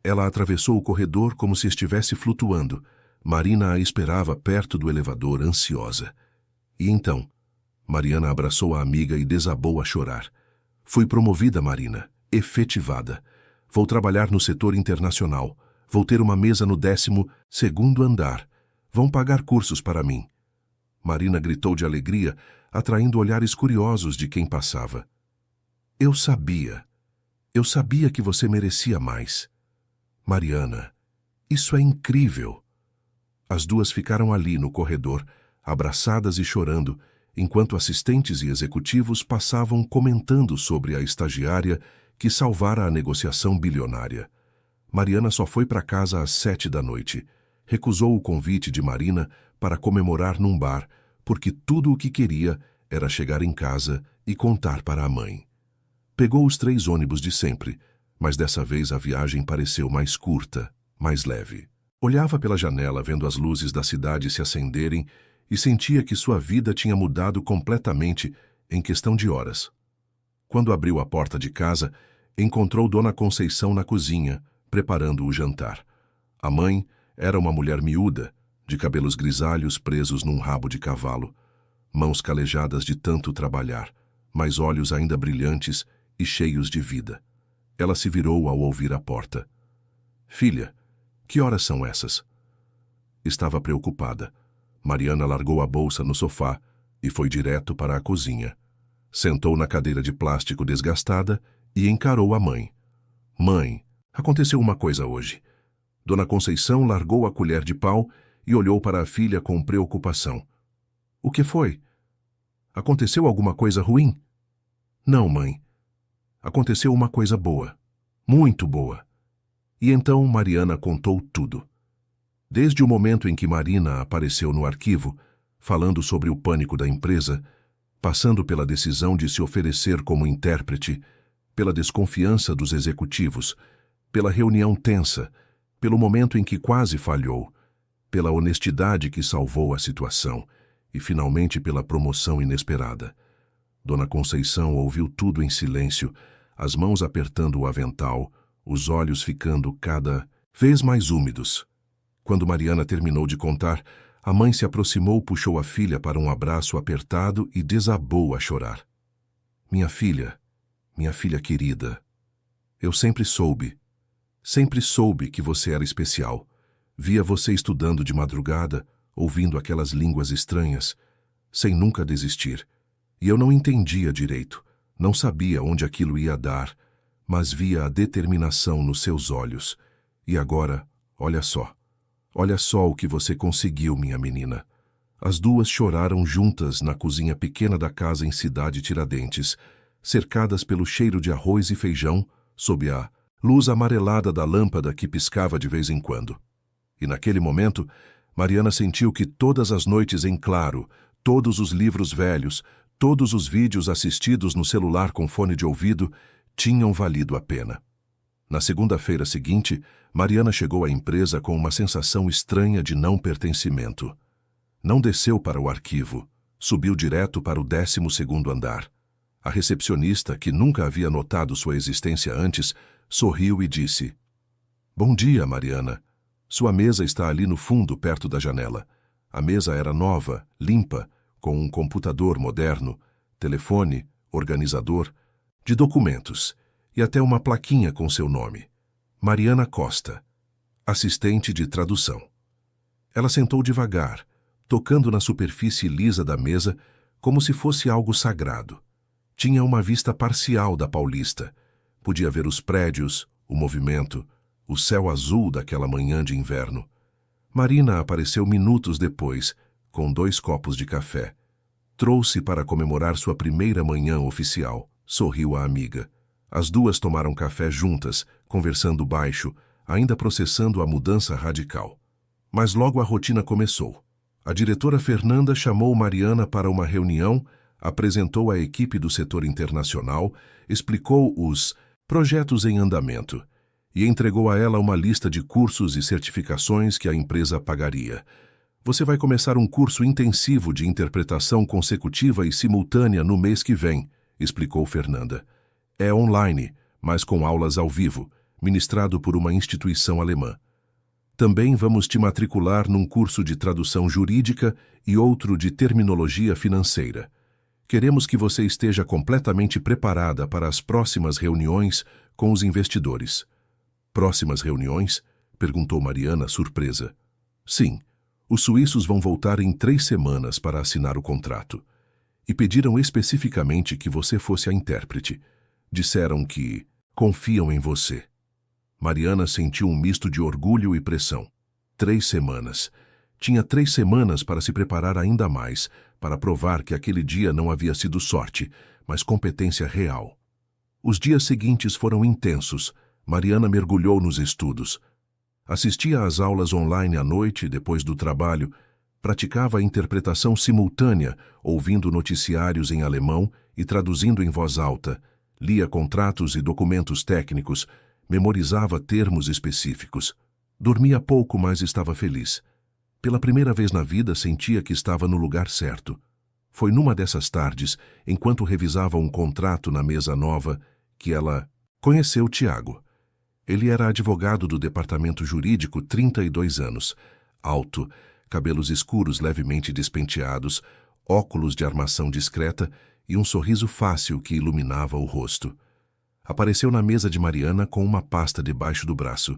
Ela atravessou o corredor como se estivesse flutuando. Marina a esperava perto do elevador, ansiosa. E então, Mariana abraçou a amiga e desabou a chorar. "Fui promovida, Marina, efetivada. Vou trabalhar no setor internacional. Vou ter uma mesa no 12º andar. Vão pagar cursos para mim." Marina gritou de alegria, atraindo olhares curiosos de quem passava. Eu sabia que você merecia mais." "Mariana, isso é incrível." As duas ficaram ali no corredor, abraçadas e chorando, enquanto assistentes e executivos passavam comentando sobre a estagiária que salvara a negociação bilionária. Mariana só foi para casa às 7 da noite. Recusou o convite de Marina para comemorar num bar, porque tudo o que queria era chegar em casa e contar para a mãe. Pegou os 3 ônibus de sempre, mas dessa vez a viagem pareceu mais curta, mais leve. Olhava pela janela vendo as luzes da cidade se acenderem e sentia que sua vida tinha mudado completamente em questão de horas. Quando abriu a porta de casa, encontrou Dona Conceição na cozinha, preparando o jantar. A mãe era uma mulher miúda, de cabelos grisalhos presos num rabo de cavalo, mãos calejadas de tanto trabalhar, mas olhos ainda brilhantes e cheios de vida. Ela se virou ao ouvir a porta. "Filha, que horas são essas?" Estava preocupada. Mariana largou a bolsa no sofá e foi direto para a cozinha. Sentou na cadeira de plástico desgastada e encarou a mãe. "Mãe, aconteceu uma coisa hoje." Dona Conceição largou a colher de pau e olhou para a filha com preocupação. "O que foi? Aconteceu alguma coisa ruim?" "Não, mãe. Aconteceu uma coisa boa. Muito boa." E então Mariana contou tudo. Desde o momento em que Marina apareceu no arquivo, falando sobre o pânico da empresa, passando pela decisão de se oferecer como intérprete, pela desconfiança dos executivos, pela reunião tensa, pelo momento em que quase falhou, pela honestidade que salvou a situação e, finalmente, pela promoção inesperada. Dona Conceição ouviu tudo em silêncio, as mãos apertando o avental, os olhos ficando cada vez mais úmidos. Quando Mariana terminou de contar, a mãe se aproximou, puxou a filha para um abraço apertado e desabou a chorar. Minha filha querida, eu sempre soube que você era especial. Via você estudando de madrugada, ouvindo aquelas línguas estranhas, sem nunca desistir. E eu não entendia direito, não sabia onde aquilo ia dar, mas via a determinação nos seus olhos. E agora, olha só o que você conseguiu, minha menina." As duas choraram juntas na cozinha pequena da casa em Cidade Tiradentes, cercadas pelo cheiro de arroz e feijão, sob a luz amarelada da lâmpada que piscava de vez em quando. E naquele momento, Mariana sentiu que todas as noites em claro, todos os livros velhos, todos os vídeos assistidos no celular com fone de ouvido, tinham valido a pena. Na segunda-feira seguinte, Mariana chegou à empresa com uma sensação estranha de não pertencimento. Não desceu para o arquivo, subiu direto para o 12º andar. A recepcionista, que nunca havia notado sua existência antes, sorriu e disse: "Bom dia, Mariana. Sua mesa está ali no fundo, perto da janela." A mesa era nova, limpa, com um computador moderno, telefone, organizador, de documentos, e até uma plaquinha com seu nome. Mariana Costa, assistente de tradução. Ela sentou devagar, tocando na superfície lisa da mesa como se fosse algo sagrado. Tinha uma vista parcial da Paulista. Podia ver os prédios, o movimento, o céu azul daquela manhã de inverno. Marina apareceu minutos depois, com 2 copos de café. Trouxe para comemorar sua primeira manhã oficial, sorriu a amiga. As duas tomaram café juntas, conversando baixo, ainda processando a mudança radical. Mas logo a rotina começou. A diretora Fernanda chamou Mariana para uma reunião, apresentou a equipe do setor internacional, explicou os projetos em andamento e entregou a ela uma lista de cursos e certificações que a empresa pagaria. "Você vai começar um curso intensivo de interpretação consecutiva e simultânea no mês que vem", explicou Fernanda. "É online, mas com aulas ao vivo, ministrado por uma instituição alemã. Também vamos te matricular num curso de tradução jurídica e outro de terminologia financeira. Queremos que você esteja completamente preparada para as próximas reuniões com os investidores." "Próximas reuniões?" perguntou Mariana, surpresa. "Sim, os suíços vão voltar em 3 semanas para assinar o contrato. E pediram especificamente que você fosse a intérprete. Disseram que confiam em você." Mariana sentiu um misto de orgulho e pressão. 3 semanas. Tinha 3 semanas para se preparar ainda mais, para provar que aquele dia não havia sido sorte, mas competência real. Os dias seguintes foram intensos. Mariana mergulhou nos estudos. Assistia às aulas online à noite, depois do trabalho, praticava a interpretação simultânea, ouvindo noticiários em alemão e traduzindo em voz alta, lia contratos e documentos técnicos, memorizava termos específicos. Dormia pouco, mas estava feliz. Pela primeira vez na vida sentia que estava no lugar certo. Foi numa dessas tardes, enquanto revisava um contrato na mesa nova, que ela conheceu Tiago. Ele era advogado do departamento jurídico, 32 anos, alto, cabelos escuros levemente despenteados, óculos de armação discreta e um sorriso fácil que iluminava o rosto. Apareceu na mesa de Mariana com uma pasta debaixo do braço.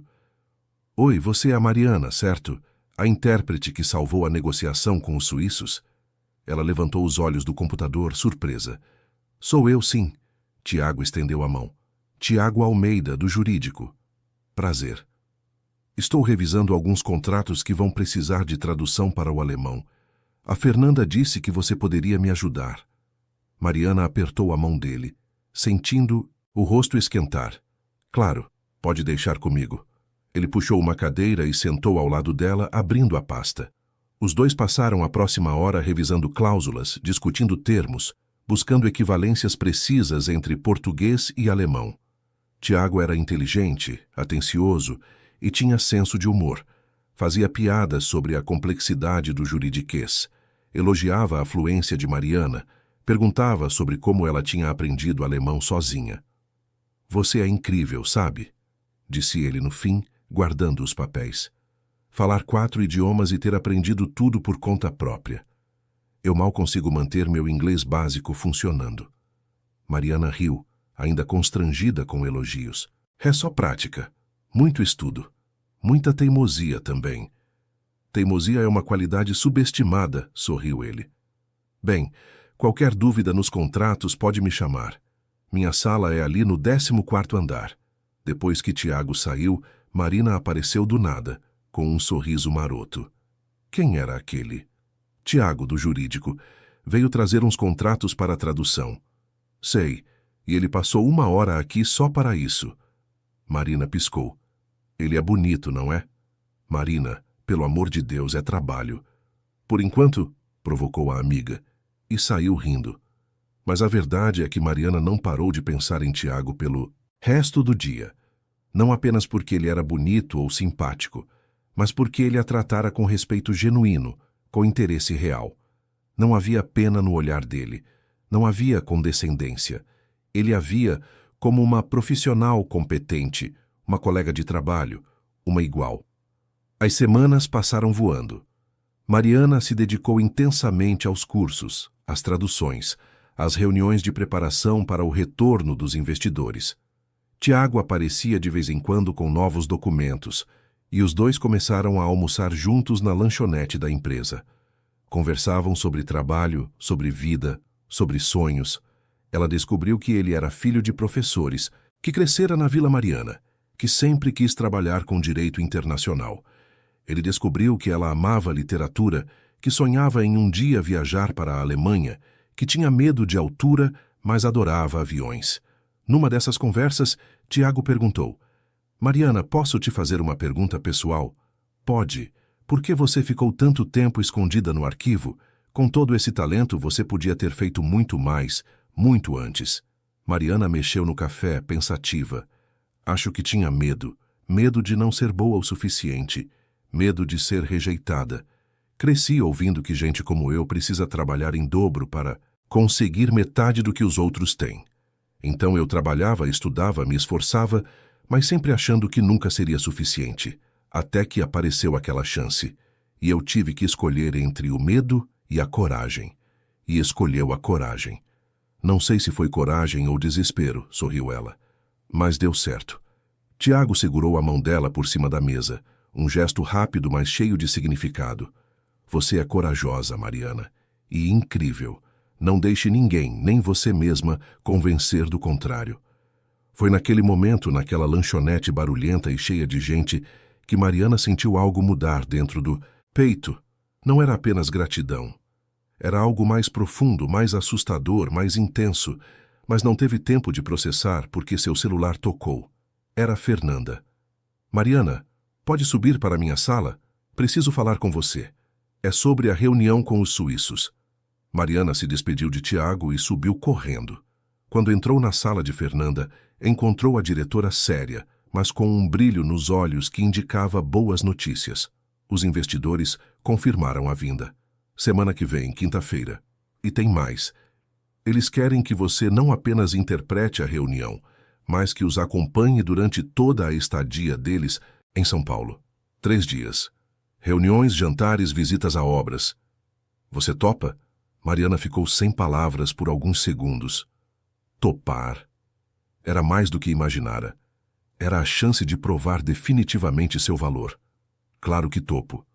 Oi, você é a Mariana, certo? A intérprete que salvou a negociação com os suíços? Ela levantou os olhos do computador, surpresa. Sou eu, sim. Tiago estendeu a mão. Tiago Almeida, do jurídico. Prazer. Estou revisando alguns contratos que vão precisar de tradução para o alemão. A Fernanda disse que você poderia me ajudar. Mariana apertou a mão dele, sentindo o rosto esquentar. Claro, pode deixar comigo. Ele puxou uma cadeira e sentou ao lado dela, abrindo a pasta. Os dois passaram a próxima hora revisando cláusulas, discutindo termos, buscando equivalências precisas entre português e alemão. Tiago era inteligente, atencioso e tinha senso de humor. Fazia piadas sobre a complexidade do juridiquês, elogiava a fluência de Mariana, perguntava sobre como ela tinha aprendido alemão sozinha. Você é incrível, sabe? Disse ele no fim, guardando os papéis. Falar 4 idiomas e ter aprendido tudo por conta própria. Eu mal consigo manter meu inglês básico funcionando. Mariana riu, ainda constrangida com elogios. É só prática. Muito estudo. Muita teimosia também. Teimosia é uma qualidade subestimada, sorriu ele. Bem, qualquer dúvida nos contratos pode me chamar. Minha sala é ali no 14º andar. Depois que Tiago saiu, Marina apareceu do nada, com um sorriso maroto. Quem era aquele? Tiago, do jurídico. Veio trazer uns contratos para a tradução. Sei, e ele passou 1 hora aqui só para isso. Marina piscou. Ele é bonito, não é? Marina, pelo amor de Deus, é trabalho. Por enquanto, provocou a amiga, e saiu rindo. Mas a verdade é que Mariana não parou de pensar em Tiago pelo resto do dia. Não apenas porque ele era bonito ou simpático, mas porque ele a tratara com respeito genuíno, com interesse real. Não havia pena no olhar dele, não havia condescendência. Ele a via como uma profissional competente, uma colega de trabalho, uma igual. As semanas passaram voando. Mariana se dedicou intensamente aos cursos, às traduções, às reuniões de preparação para o retorno dos investidores. Tiago aparecia de vez em quando com novos documentos, e os dois começaram a almoçar juntos na lanchonete da empresa. Conversavam sobre trabalho, sobre vida, sobre sonhos. Ela descobriu que ele era filho de professores, que crescera na Vila Mariana, que sempre quis trabalhar com direito internacional. Ele descobriu que ela amava literatura, que sonhava em um dia viajar para a Alemanha, que tinha medo de altura, mas adorava aviões. Numa dessas conversas, Tiago perguntou: Mariana, posso te fazer uma pergunta pessoal? Pode. Por que você ficou tanto tempo escondida no arquivo? Com todo esse talento, você podia ter feito muito mais, muito antes. Mariana mexeu no café, pensativa. Acho que tinha medo. Medo de não ser boa o suficiente. Medo de ser rejeitada. Cresci ouvindo que gente como eu precisa trabalhar em dobro para conseguir metade do que os outros têm. Então eu trabalhava, estudava, me esforçava, mas sempre achando que nunca seria suficiente, até que apareceu aquela chance, e eu tive que escolher entre o medo e a coragem. E escolheu a coragem. Não sei se foi coragem ou desespero, sorriu ela, mas deu certo. Tiago segurou a mão dela por cima da mesa, um gesto rápido, mas cheio de significado. Você é corajosa, Mariana, e incrível. Não deixe ninguém, nem você mesma, convencer do contrário. Foi naquele momento, naquela lanchonete barulhenta e cheia de gente, que Mariana sentiu algo mudar dentro do peito. Não era apenas gratidão. Era algo mais profundo, mais assustador, mais intenso, mas não teve tempo de processar porque seu celular tocou. Era Fernanda. Mariana, pode subir para minha sala? Preciso falar com você. É sobre a reunião com os suíços. Mariana se despediu de Tiago e subiu correndo. Quando entrou na sala de Fernanda, encontrou a diretora séria, mas com um brilho nos olhos que indicava boas notícias. Os investidores confirmaram a vinda. Semana que vem, quinta-feira. E tem mais. Eles querem que você não apenas interprete a reunião, mas que os acompanhe durante toda a estadia deles em São Paulo. 3 dias. Reuniões, jantares, visitas a obras. Você topa? Mariana ficou sem palavras por alguns segundos. Topar. Era mais do que imaginara. Era a chance de provar definitivamente seu valor. Claro que topo.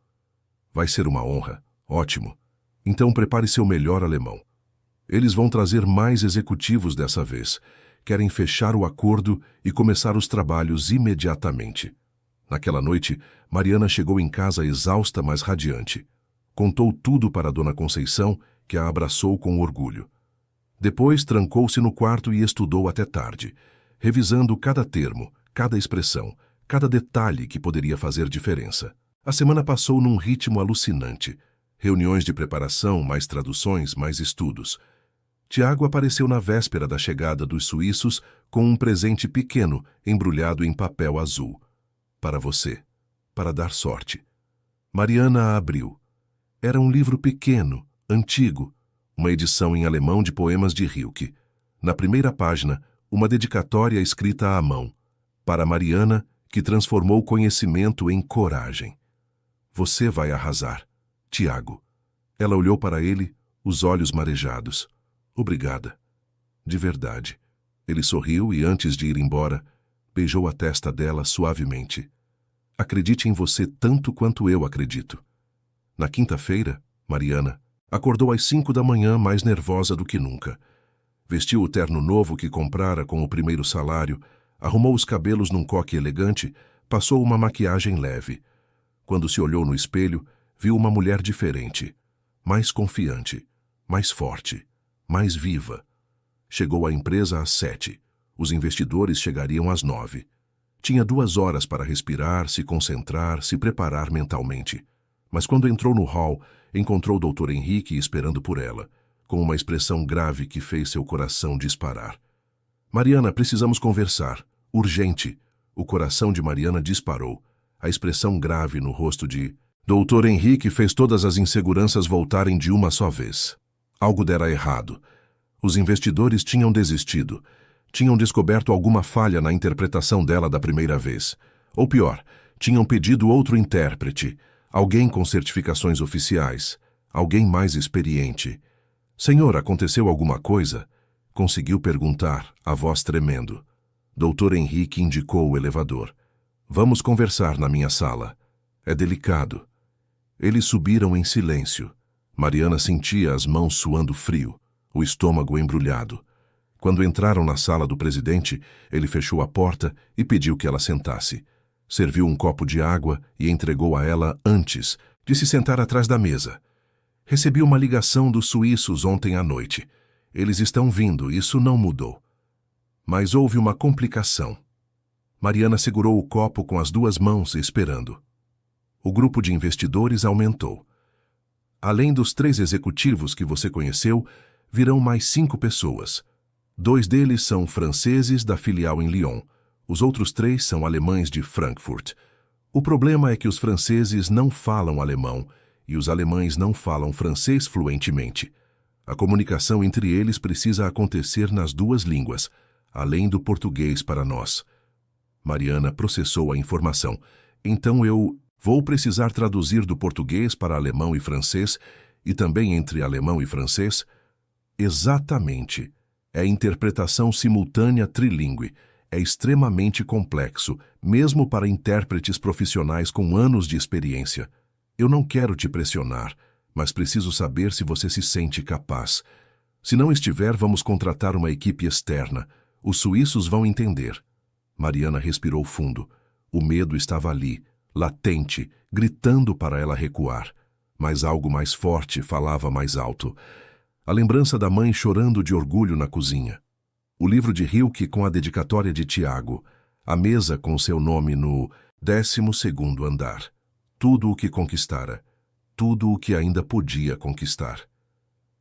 Vai ser uma honra. Ótimo. Então prepare seu melhor alemão. Eles vão trazer mais executivos dessa vez. Querem fechar o acordo e começar os trabalhos imediatamente. Naquela noite, Mariana chegou em casa exausta, mas radiante. Contou tudo para Dona Conceição, que a abraçou com orgulho. Depois, trancou-se no quarto e estudou até tarde, revisando cada termo, cada expressão, cada detalhe que poderia fazer diferença. A semana passou num ritmo alucinante. Reuniões de preparação, mais traduções, mais estudos. Tiago apareceu na véspera da chegada dos suíços com um presente pequeno, embrulhado em papel azul. Para você. Para dar sorte. Mariana a abriu. Era um livro pequeno, antigo, uma edição em alemão de poemas de Rilke. Na primeira página, uma dedicatória escrita à mão. Para Mariana, que transformou conhecimento em coragem. Você vai arrasar. Tiago. Ela olhou para ele, os olhos marejados. Obrigada. De verdade. Ele sorriu e, antes de ir embora, beijou a testa dela suavemente. Acredite em você tanto quanto eu acredito. Na quinta-feira, Mariana acordou às 5 da manhã mais nervosa do que nunca. Vestiu o terno novo que comprara com o primeiro salário, arrumou os cabelos num coque elegante, passou uma maquiagem leve. Quando se olhou no espelho, viu uma mulher diferente, mais confiante, mais forte, mais viva. Chegou à empresa às 7. Os investidores chegariam às 9. Tinha 2 horas para respirar, se concentrar, se preparar mentalmente. Mas quando entrou no hall, encontrou o Dr. Henrique esperando por ela, com uma expressão grave que fez seu coração disparar. Mariana, precisamos conversar. Urgente. O coração de Mariana disparou. A expressão grave no rosto de Dr. Henrique fez todas as inseguranças voltarem de uma só vez. Algo dera errado. Os investidores tinham desistido. Tinham descoberto alguma falha na interpretação dela da primeira vez. Ou pior, tinham pedido outro intérprete, alguém com certificações oficiais, alguém mais experiente. Senhor, aconteceu alguma coisa? Conseguiu perguntar, a voz tremendo. Dr. Henrique indicou o elevador. Vamos conversar na minha sala. É delicado. Eles subiram em silêncio. Mariana sentia as mãos suando frio, o estômago embrulhado. Quando entraram na sala do presidente, ele fechou a porta e pediu que ela sentasse. Serviu um copo de água e entregou a ela antes de se sentar atrás da mesa. Recebi uma ligação dos suíços ontem à noite. Eles estão vindo, isso não mudou. Mas houve uma complicação. Mariana segurou o copo com as 2 mãos, esperando. O grupo de investidores aumentou. Além dos 3 executivos que você conheceu, virão mais 5 pessoas. 2 deles são franceses da filial em Lyon. Os outros 3 são alemães de Frankfurt. O problema é que os franceses não falam alemão e os alemães não falam francês fluentemente. A comunicação entre eles precisa acontecer nas 2 línguas, além do português para nós. Mariana processou a informação. Então eu vou precisar traduzir do português para alemão e francês e também entre alemão e francês? Exatamente. É interpretação simultânea trilíngue. É extremamente complexo, mesmo para intérpretes profissionais com anos de experiência. Eu não quero te pressionar, mas preciso saber se você se sente capaz. Se não estiver, vamos contratar uma equipe externa. Os suíços vão entender. Mariana respirou fundo. O medo estava ali, latente, gritando para ela recuar. Mas algo mais forte falava mais alto. A lembrança da mãe chorando de orgulho na cozinha. O livro de Rilke com a dedicatória de Tiago. A mesa com seu nome no 12º andar. Tudo o que conquistara. Tudo o que ainda podia conquistar.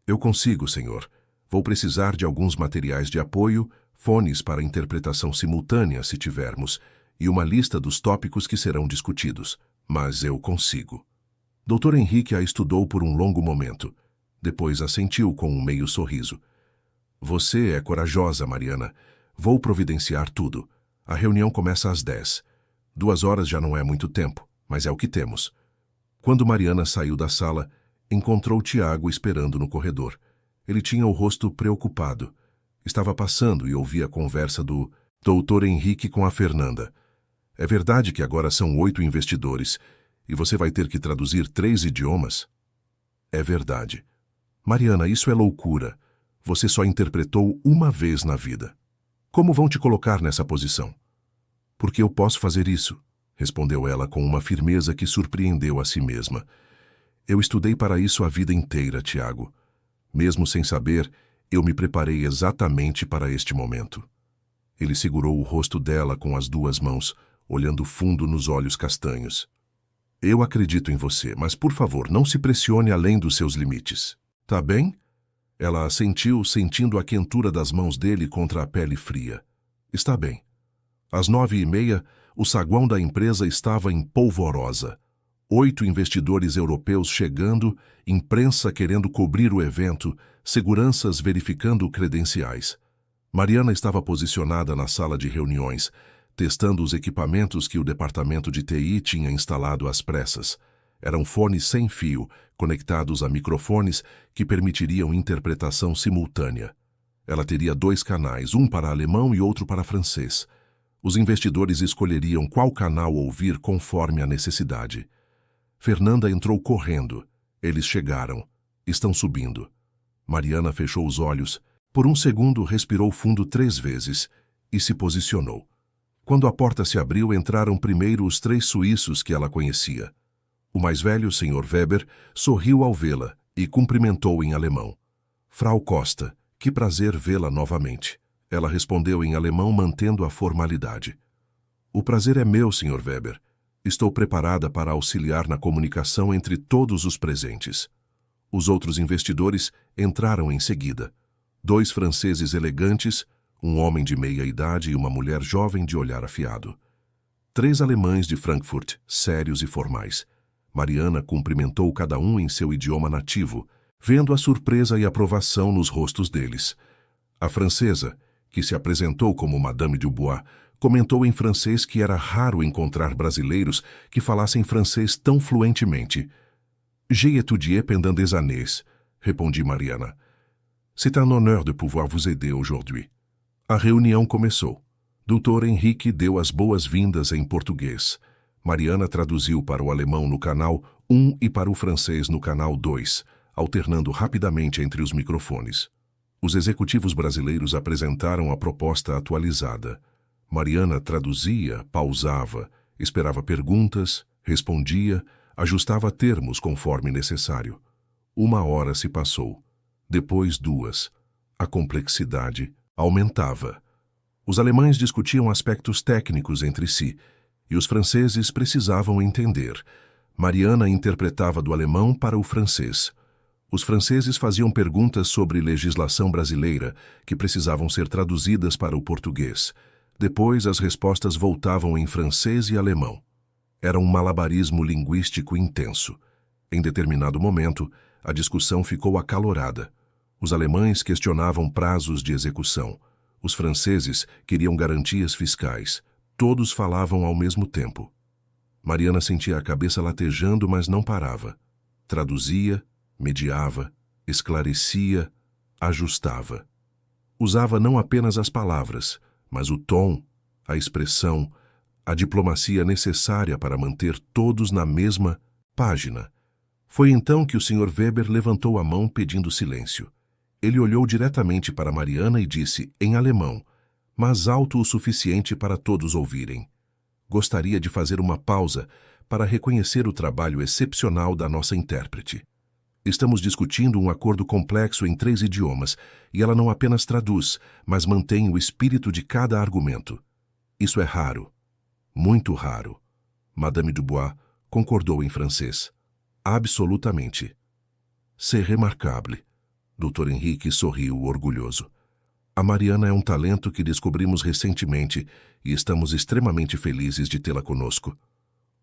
Eu consigo, senhor. Vou precisar de alguns materiais de apoio, fones para interpretação simultânea, se tivermos, e uma lista dos tópicos que serão discutidos. Mas eu consigo. Dr. Henrique a estudou por um longo momento. Depois assentiu com um meio sorriso. Você é corajosa, Mariana. Vou providenciar tudo. A reunião começa às 10. 2 horas já não é muito tempo, mas é o que temos. Quando Mariana saiu da sala, encontrou Tiago esperando no corredor. Ele tinha o rosto preocupado. Estava passando e ouvia a conversa do Dr. Henrique com a Fernanda. É verdade que agora são 8 investidores e você vai ter que traduzir 3 idiomas? É verdade. Mariana, isso é loucura. Você só interpretou uma vez na vida. Como vão te colocar nessa posição? Porque eu posso fazer isso, respondeu ela com uma firmeza que surpreendeu a si mesma. Eu estudei para isso a vida inteira, Tiago. Mesmo sem saber, eu me preparei exatamente para este momento. Ele segurou o rosto dela com as 2 mãos, olhando fundo nos olhos castanhos. Eu acredito em você, mas por favor, não se pressione além dos seus limites. Tá bem? Ela assentiu, sentindo a quentura das mãos dele contra a pele fria. Está bem. Às 9h30, o saguão da empresa estava em polvorosa. 8 investidores europeus chegando, imprensa querendo cobrir o evento, seguranças verificando credenciais. Mariana estava posicionada na sala de reuniões, testando os equipamentos que o departamento de TI tinha instalado às pressas. Eram fones sem fio, conectados a microfones que permitiriam interpretação simultânea. Ela teria 2 canais, um para alemão e outro para francês. Os investidores escolheriam qual canal ouvir conforme a necessidade. Fernanda entrou correndo. Eles chegaram. Estão subindo. Mariana fechou os olhos. Por um segundo respirou fundo 3 vezes e se posicionou. Quando a porta se abriu, entraram primeiro os 3 suíços que ela conhecia. O mais velho, Sr. Weber, sorriu ao vê-la e cumprimentou em alemão. Frau Costa, que prazer vê-la novamente. Ela respondeu em alemão, mantendo a formalidade. O prazer é meu, Sr. Weber. Estou preparada para auxiliar na comunicação entre todos os presentes. Os outros investidores entraram em seguida. 2 franceses elegantes, um homem de meia idade e uma mulher jovem de olhar afiado. 3 alemães de Frankfurt, sérios e formais. Mariana cumprimentou cada um em seu idioma nativo, vendo a surpresa e aprovação nos rostos deles. A francesa, que se apresentou como Madame Dubois, comentou em francês que era raro encontrar brasileiros que falassem francês tão fluentemente. J'ai étudié pendant des années, répondit Mariana. C'est un honneur de pouvoir vous aider aujourd'hui. A reunião começou. Dr. Henrique deu as boas-vindas em português. Mariana traduziu para o alemão no canal 1 e para o francês no canal 2, alternando rapidamente entre os microfones. Os executivos brasileiros apresentaram a proposta atualizada. Mariana traduzia, pausava, esperava perguntas, respondia, ajustava termos conforme necessário. 1 hora se passou. Depois 2. A complexidade aumentava. Os alemães discutiam aspectos técnicos entre si, e os franceses precisavam entender. Mariana interpretava do alemão para o francês. Os franceses faziam perguntas sobre legislação brasileira, que precisavam ser traduzidas para o português. Depois, as respostas voltavam em francês e alemão. Era um malabarismo linguístico intenso. Em determinado momento, a discussão ficou acalorada. Os alemães questionavam prazos de execução. Os franceses queriam garantias fiscais. Todos falavam ao mesmo tempo. Mariana sentia a cabeça latejando, mas não parava. Traduzia, mediava, esclarecia, ajustava. Usava não apenas as palavras, mas o tom, a expressão, a diplomacia necessária para manter todos na mesma página. Foi então que o Sr. Weber levantou a mão pedindo silêncio. Ele olhou diretamente para Mariana e disse, em alemão, mas alto o suficiente para todos ouvirem. Gostaria de fazer uma pausa para reconhecer o trabalho excepcional da nossa intérprete. Estamos discutindo um acordo complexo em 3 idiomas, e ela não apenas traduz, mas mantém o espírito de cada argumento. Isso é raro. Muito raro. Madame Dubois concordou em francês. Absolutamente. C'est remarquable. Dr. Henrique sorriu orgulhoso. A Mariana é um talento que descobrimos recentemente e estamos extremamente felizes de tê-la conosco.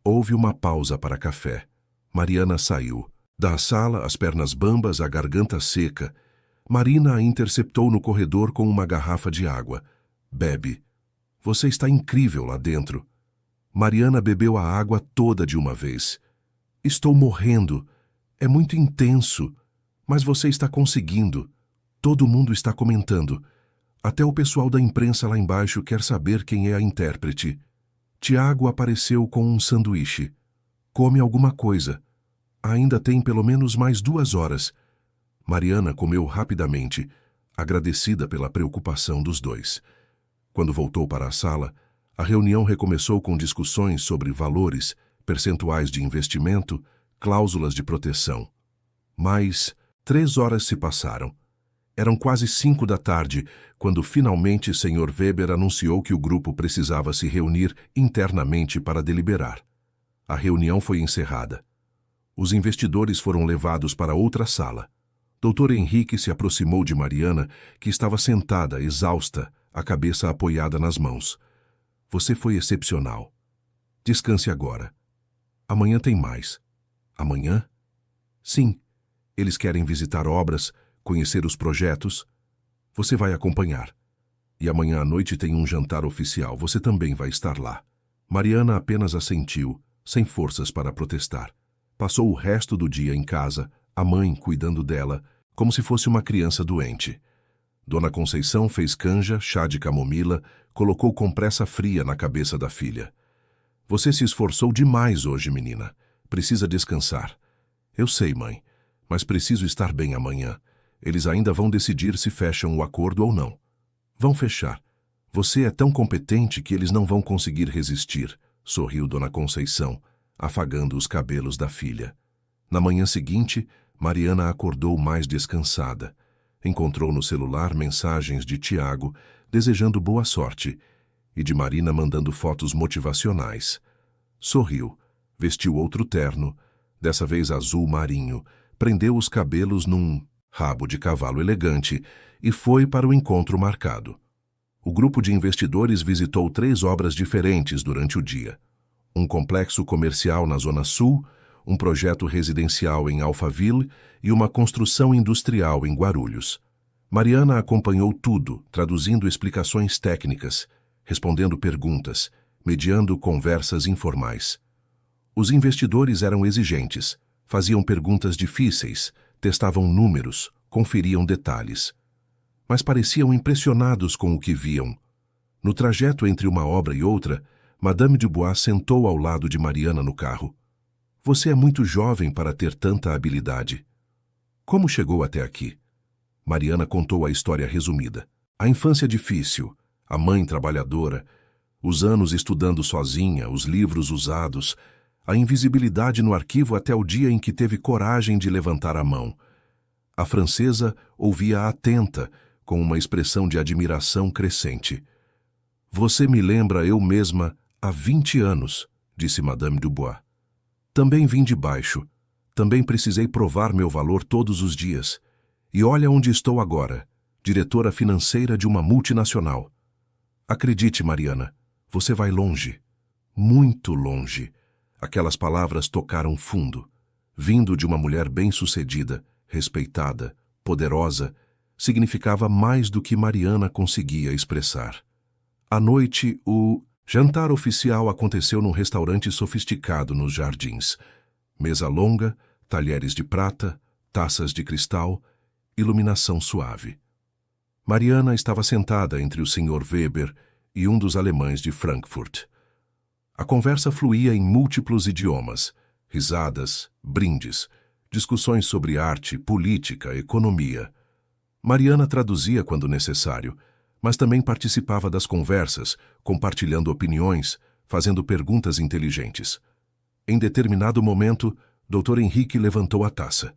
Houve uma pausa para café. Mariana saiu. Da sala, as pernas bambas, a garganta seca. Marina a interceptou no corredor com uma garrafa de água. Bebe. Você está incrível lá dentro. Mariana bebeu a água toda de uma vez. Estou morrendo. É muito intenso. Mas você está conseguindo. Todo mundo está comentando. Até o pessoal da imprensa lá embaixo quer saber quem é a intérprete. Tiago apareceu com um sanduíche. Come alguma coisa. Ainda tem pelo menos mais 2 horas. Mariana comeu rapidamente, agradecida pela preocupação dos dois. Quando voltou para a sala, a reunião recomeçou com discussões sobre valores, percentuais de investimento, cláusulas de proteção. Mas 3 horas se passaram. Eram quase 5 da tarde, quando finalmente Sr. Weber anunciou que o grupo precisava se reunir internamente para deliberar. A reunião foi encerrada. Os investidores foram levados para outra sala. Dr. Henrique se aproximou de Mariana, que estava sentada, exausta, a cabeça apoiada nas mãos. Você foi excepcional. Descanse agora. Amanhã tem mais. Amanhã? Sim. Eles querem visitar obras, conhecer os projetos. Você vai acompanhar. E amanhã à noite tem um jantar oficial. Você também vai estar lá. Mariana apenas assentiu, sem forças para protestar. Passou o resto do dia em casa, a mãe cuidando dela, como se fosse uma criança doente. Dona Conceição fez canja, chá de camomila, colocou compressa fria na cabeça da filha. Você se esforçou demais hoje, menina. Precisa descansar. Eu sei, mãe, mas preciso estar bem amanhã. Eles ainda vão decidir se fecham o acordo ou não. Vão fechar. Você é tão competente que eles não vão conseguir resistir, sorriu Dona Conceição, afagando os cabelos da filha. Na manhã seguinte, Mariana acordou mais descansada. Encontrou no celular mensagens de Tiago, desejando boa sorte, e de Marina mandando fotos motivacionais. Sorriu, vestiu outro terno, dessa vez azul marinho, prendeu os cabelos num rabo de cavalo elegante e foi para o encontro marcado. O grupo de investidores visitou 3 obras diferentes durante o dia. Um complexo comercial na Zona Sul, um projeto residencial em Alphaville e uma construção industrial em Guarulhos. Mariana acompanhou tudo, traduzindo explicações técnicas, respondendo perguntas, mediando conversas informais. Os investidores eram exigentes, faziam perguntas difíceis, testavam números, conferiam detalhes. Mas pareciam impressionados com o que viam. No trajeto entre uma obra e outra, Madame Dubois sentou ao lado de Mariana no carro. Você é muito jovem para ter tanta habilidade. Como chegou até aqui? Mariana contou a história resumida. A infância difícil, a mãe trabalhadora, os anos estudando sozinha, os livros usados, a invisibilidade no arquivo até o dia em que teve coragem de levantar a mão. A francesa ouvia atenta, com uma expressão de admiração crescente. Você me lembra eu mesma há 20 anos, disse Madame Dubois. Também vim de baixo. Também precisei provar meu valor todos os dias. E olha onde estou agora, diretora financeira de uma multinacional. Acredite, Mariana, você vai longe. Muito longe. Aquelas palavras tocaram fundo. Vindo de uma mulher bem-sucedida, respeitada, poderosa, significava mais do que Mariana conseguia expressar. À noite, o jantar oficial aconteceu num restaurante sofisticado nos Jardins. Mesa longa, talheres de prata, taças de cristal, iluminação suave. Mariana estava sentada entre o Sr. Weber e um dos alemães de Frankfurt. A conversa fluía em múltiplos idiomas, risadas, brindes, discussões sobre arte, política, economia. Mariana traduzia quando necessário, mas também participava das conversas, compartilhando opiniões, fazendo perguntas inteligentes. Em determinado momento, Dr. Henrique levantou a taça.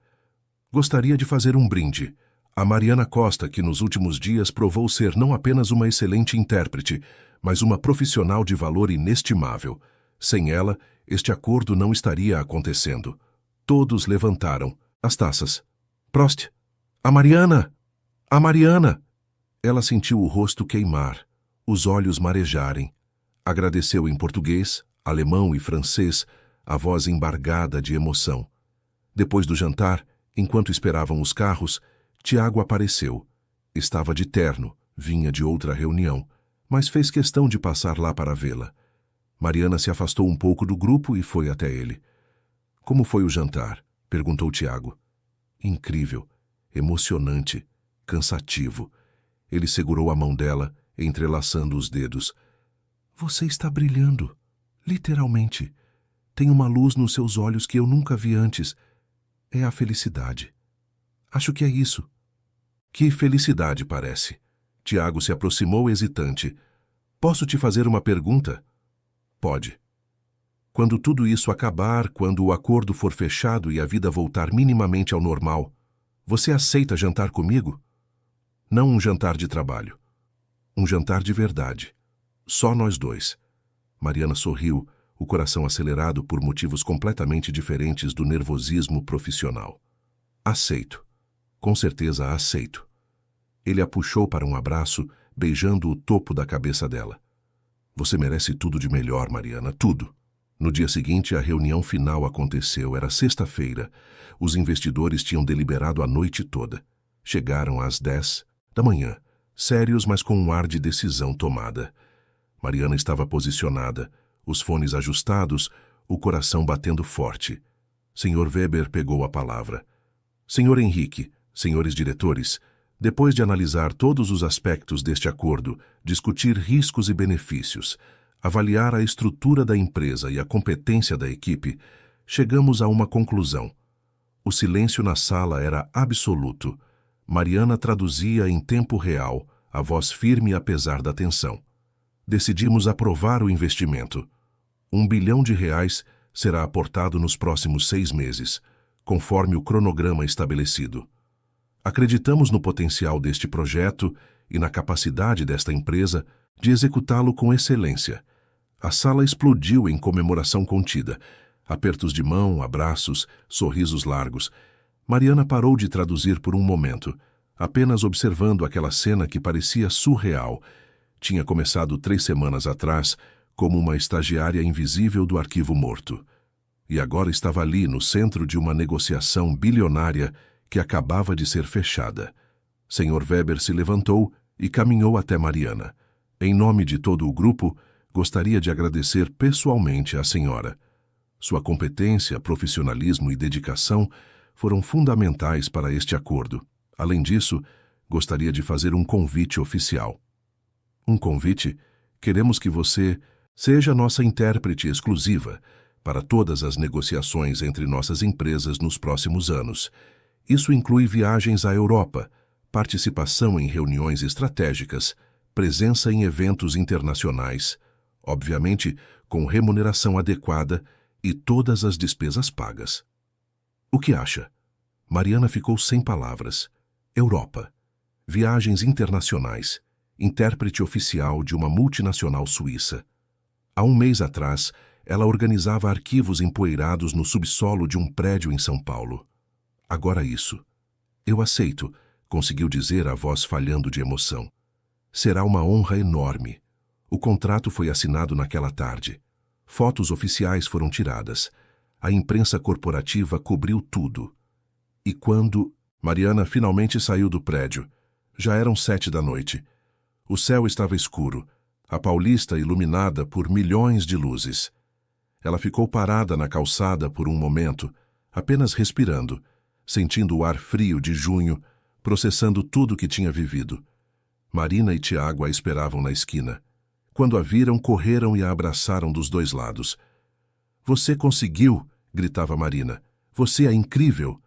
Gostaria de fazer um brinde a Mariana Costa, que nos últimos dias provou ser não apenas uma excelente intérprete, mas uma profissional de valor inestimável. Sem ela, este acordo não estaria acontecendo. Todos levantaram as taças. Prost! A Mariana! A Mariana! Ela sentiu o rosto queimar, os olhos marejarem. Agradeceu em português, alemão e francês, a voz embargada de emoção. Depois do jantar, enquanto esperavam os carros, Tiago apareceu. Estava de terno, vinha de outra reunião, mas fez questão de passar lá para vê-la. Mariana se afastou um pouco do grupo e foi até ele. Como foi o jantar? Perguntou Tiago. Incrível, emocionante, cansativo. Ele segurou a mão dela, entrelaçando os dedos. Você está brilhando, literalmente. Tem uma luz nos seus olhos que eu nunca vi antes. É a felicidade. Acho que é isso. Que felicidade, parece. Tiago se aproximou hesitante. Posso te fazer uma pergunta? Pode. Quando tudo isso acabar, quando o acordo for fechado e a vida voltar minimamente ao normal, você aceita jantar comigo? Não um jantar de trabalho. Um jantar de verdade. Só nós dois. Mariana sorriu, o coração acelerado por motivos completamente diferentes do nervosismo profissional. Aceito. Com certeza aceito. Ele a puxou para um abraço, beijando o topo da cabeça dela. Você merece tudo de melhor, Mariana, tudo. No dia seguinte, a reunião final aconteceu. Era sexta-feira. Os investidores tinham deliberado a noite toda. Chegaram às 10 da manhã, sérios, mas com um ar de decisão tomada. Mariana estava posicionada, os fones ajustados, o coração batendo forte. Sr. Weber pegou a palavra. Sr. Henrique, senhores diretores, depois de analisar todos os aspectos deste acordo, discutir riscos e benefícios, avaliar a estrutura da empresa e a competência da equipe, chegamos a uma conclusão. O silêncio na sala era absoluto. Mariana traduzia em tempo real, a voz firme apesar da tensão. Decidimos aprovar o investimento. R$ 1 bilhão será aportado nos próximos 6 meses, conforme o cronograma estabelecido. Acreditamos no potencial deste projeto e na capacidade desta empresa de executá-lo com excelência. A sala explodiu em comemoração contida. Apertos de mão, abraços, sorrisos largos. Mariana parou de traduzir por um momento, apenas observando aquela cena que parecia surreal. Tinha começado 3 semanas atrás, como uma estagiária invisível do arquivo morto. E agora estava ali, no centro de uma negociação bilionária que acabava de ser fechada. Sr. Weber se levantou e caminhou até Mariana. Em nome de todo o grupo, gostaria de agradecer pessoalmente à senhora. Sua competência, profissionalismo e dedicação foram fundamentais para este acordo. Além disso, gostaria de fazer um convite oficial. Um convite? Queremos que você seja nossa intérprete exclusiva para todas as negociações entre nossas empresas nos próximos anos. Isso inclui viagens à Europa, participação em reuniões estratégicas, presença em eventos internacionais, obviamente com remuneração adequada e todas as despesas pagas. O que acha? Mariana ficou sem palavras. Europa. Viagens internacionais. Intérprete oficial de uma multinacional suíça. Há 1 mês atrás, ela organizava arquivos empoeirados no subsolo de um prédio em São Paulo. Agora isso. Eu aceito, conseguiu dizer a voz falhando de emoção. Será uma honra enorme. O contrato foi assinado naquela tarde. Fotos oficiais foram tiradas. A imprensa corporativa cobriu tudo. E quando Mariana finalmente saiu do prédio, já eram 7 da noite. O céu estava escuro, a Paulista iluminada por milhões de luzes. Ela ficou parada na calçada por um momento, apenas respirando, sentindo o ar frio de junho, processando tudo o que tinha vivido. Marina e Tiago a esperavam na esquina. Quando a viram, correram e a abraçaram dos 2 lados. Você conseguiu! Gritava Marina. Você é incrível!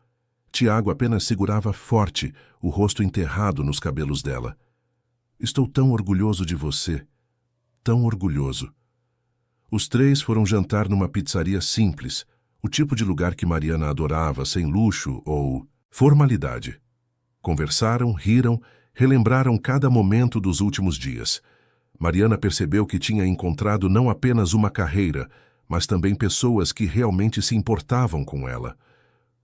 Tiago apenas segurava forte, o rosto enterrado nos cabelos dela. Estou tão orgulhoso de você. Tão orgulhoso. Os três foram jantar numa pizzaria simples, o tipo de lugar que Mariana adorava, sem luxo ou formalidade. Conversaram, riram, relembraram cada momento dos últimos dias. Mariana percebeu que tinha encontrado não apenas uma carreira, mas também pessoas que realmente se importavam com ela.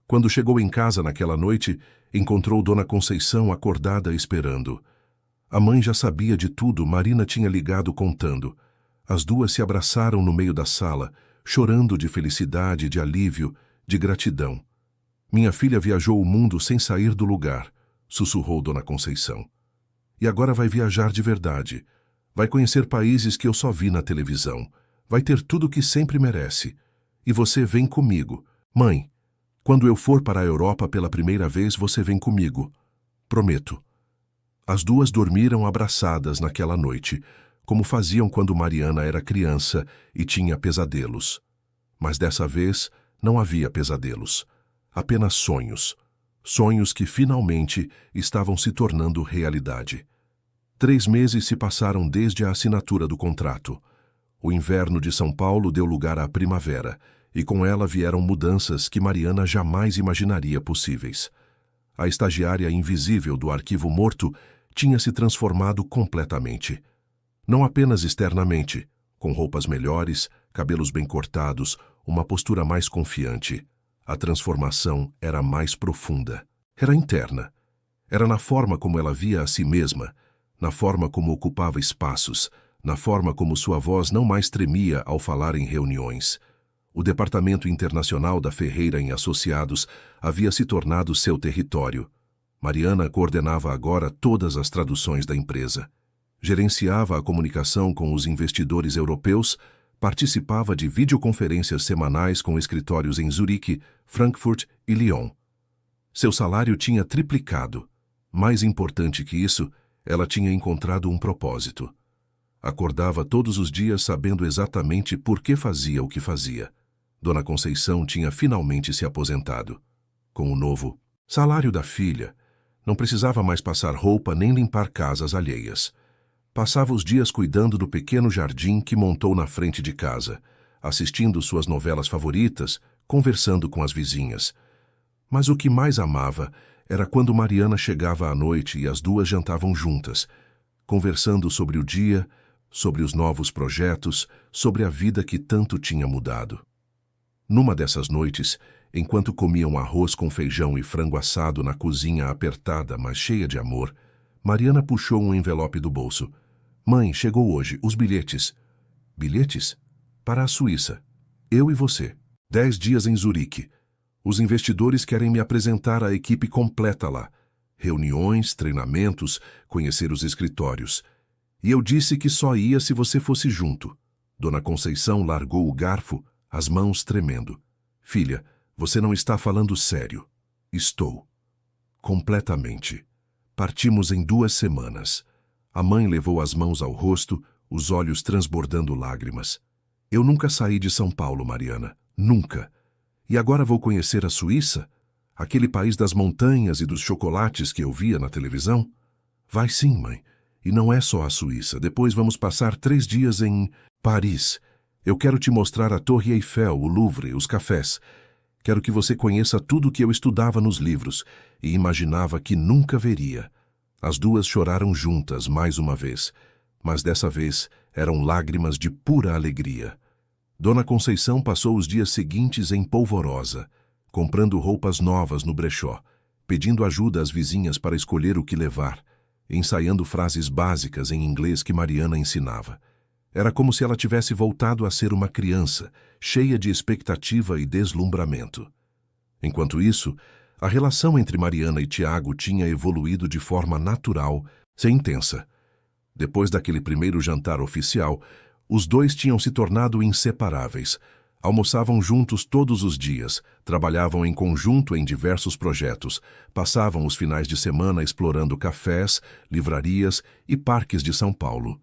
Quando chegou em casa naquela noite, encontrou Dona Conceição acordada esperando. A mãe já sabia de tudo, Marina tinha ligado contando. As duas se abraçaram no meio da sala, chorando de felicidade, de alívio, de gratidão. Minha filha viajou o mundo sem sair do lugar, sussurrou Dona Conceição. E agora vai viajar de verdade. Vai conhecer países que eu só vi na televisão. Vai ter tudo o que sempre merece. E você vem comigo. Mãe, quando eu for para a Europa pela primeira vez, você vem comigo. Prometo. As duas dormiram abraçadas naquela noite, como faziam quando Mariana era criança e tinha pesadelos. Mas dessa vez não havia pesadelos, apenas sonhos. Sonhos que finalmente estavam se tornando realidade. 3 meses se passaram desde a assinatura do contrato. O inverno de São Paulo deu lugar à primavera, e com ela vieram mudanças que Mariana jamais imaginaria possíveis. A estagiária invisível do arquivo morto tinha se transformado completamente. Não apenas externamente, com roupas melhores, cabelos bem cortados, uma postura mais confiante. A transformação era mais profunda. Era interna. Era na forma como ela via a si mesma, na forma como ocupava espaços, na forma como sua voz não mais tremia ao falar em reuniões. O departamento internacional da Ferreira em Associados havia se tornado seu território. Mariana coordenava agora todas as traduções da empresa. Gerenciava a comunicação com os investidores europeus, participava de videoconferências semanais com escritórios em Zurique, Frankfurt e Lyon. Seu salário tinha triplicado. Mais importante que isso, ela tinha encontrado um propósito. Acordava todos os dias sabendo exatamente por que fazia o que fazia. Dona Conceição tinha finalmente se aposentado. Com o novo salário da filha, não precisava mais passar roupa nem limpar casas alheias. Passava os dias cuidando do pequeno jardim que montou na frente de casa, assistindo suas novelas favoritas, conversando com as vizinhas. Mas o que mais amava era quando Mariana chegava à noite e as duas jantavam juntas, conversando sobre o dia, sobre os novos projetos, sobre a vida que tanto tinha mudado. Numa dessas noites, enquanto comiam arroz com feijão e frango assado na cozinha apertada, mas cheia de amor, Mariana puxou um envelope do bolso. Mãe, chegou hoje, os bilhetes. Bilhetes? Para a Suíça. Eu e você. 10 dias em Zurique. Os investidores querem me apresentar a equipe completa lá. Reuniões, treinamentos, conhecer os escritórios. E eu disse que só ia se você fosse junto. Dona Conceição largou o garfo, as mãos tremendo. Filha, você não está falando sério. Estou. Completamente. Partimos em 2 semanas. A mãe levou as mãos ao rosto, os olhos transbordando lágrimas. Eu nunca saí de São Paulo, Mariana. Nunca. E agora vou conhecer a Suíça? Aquele país das montanhas e dos chocolates que eu via na televisão? Vai sim, mãe. E não é só a Suíça. Depois vamos passar 3 dias em Paris. Eu quero te mostrar a Torre Eiffel, o Louvre, os cafés. Quero que você conheça tudo o que eu estudava nos livros e imaginava que nunca veria. As duas choraram juntas mais uma vez, mas dessa vez eram lágrimas de pura alegria. Dona Conceição passou os dias seguintes em polvorosa, comprando roupas novas no brechó, pedindo ajuda às vizinhas para escolher o que levar, ensaiando frases básicas em inglês que Mariana ensinava. Era como se ela tivesse voltado a ser uma criança, cheia de expectativa e deslumbramento. Enquanto isso, a relação entre Mariana e Tiago tinha evoluído de forma natural, sem intensa. Depois daquele primeiro jantar oficial, os dois tinham se tornado inseparáveis. Almoçavam juntos todos os dias, trabalhavam em conjunto em diversos projetos, passavam os finais de semana explorando cafés, livrarias e parques de São Paulo.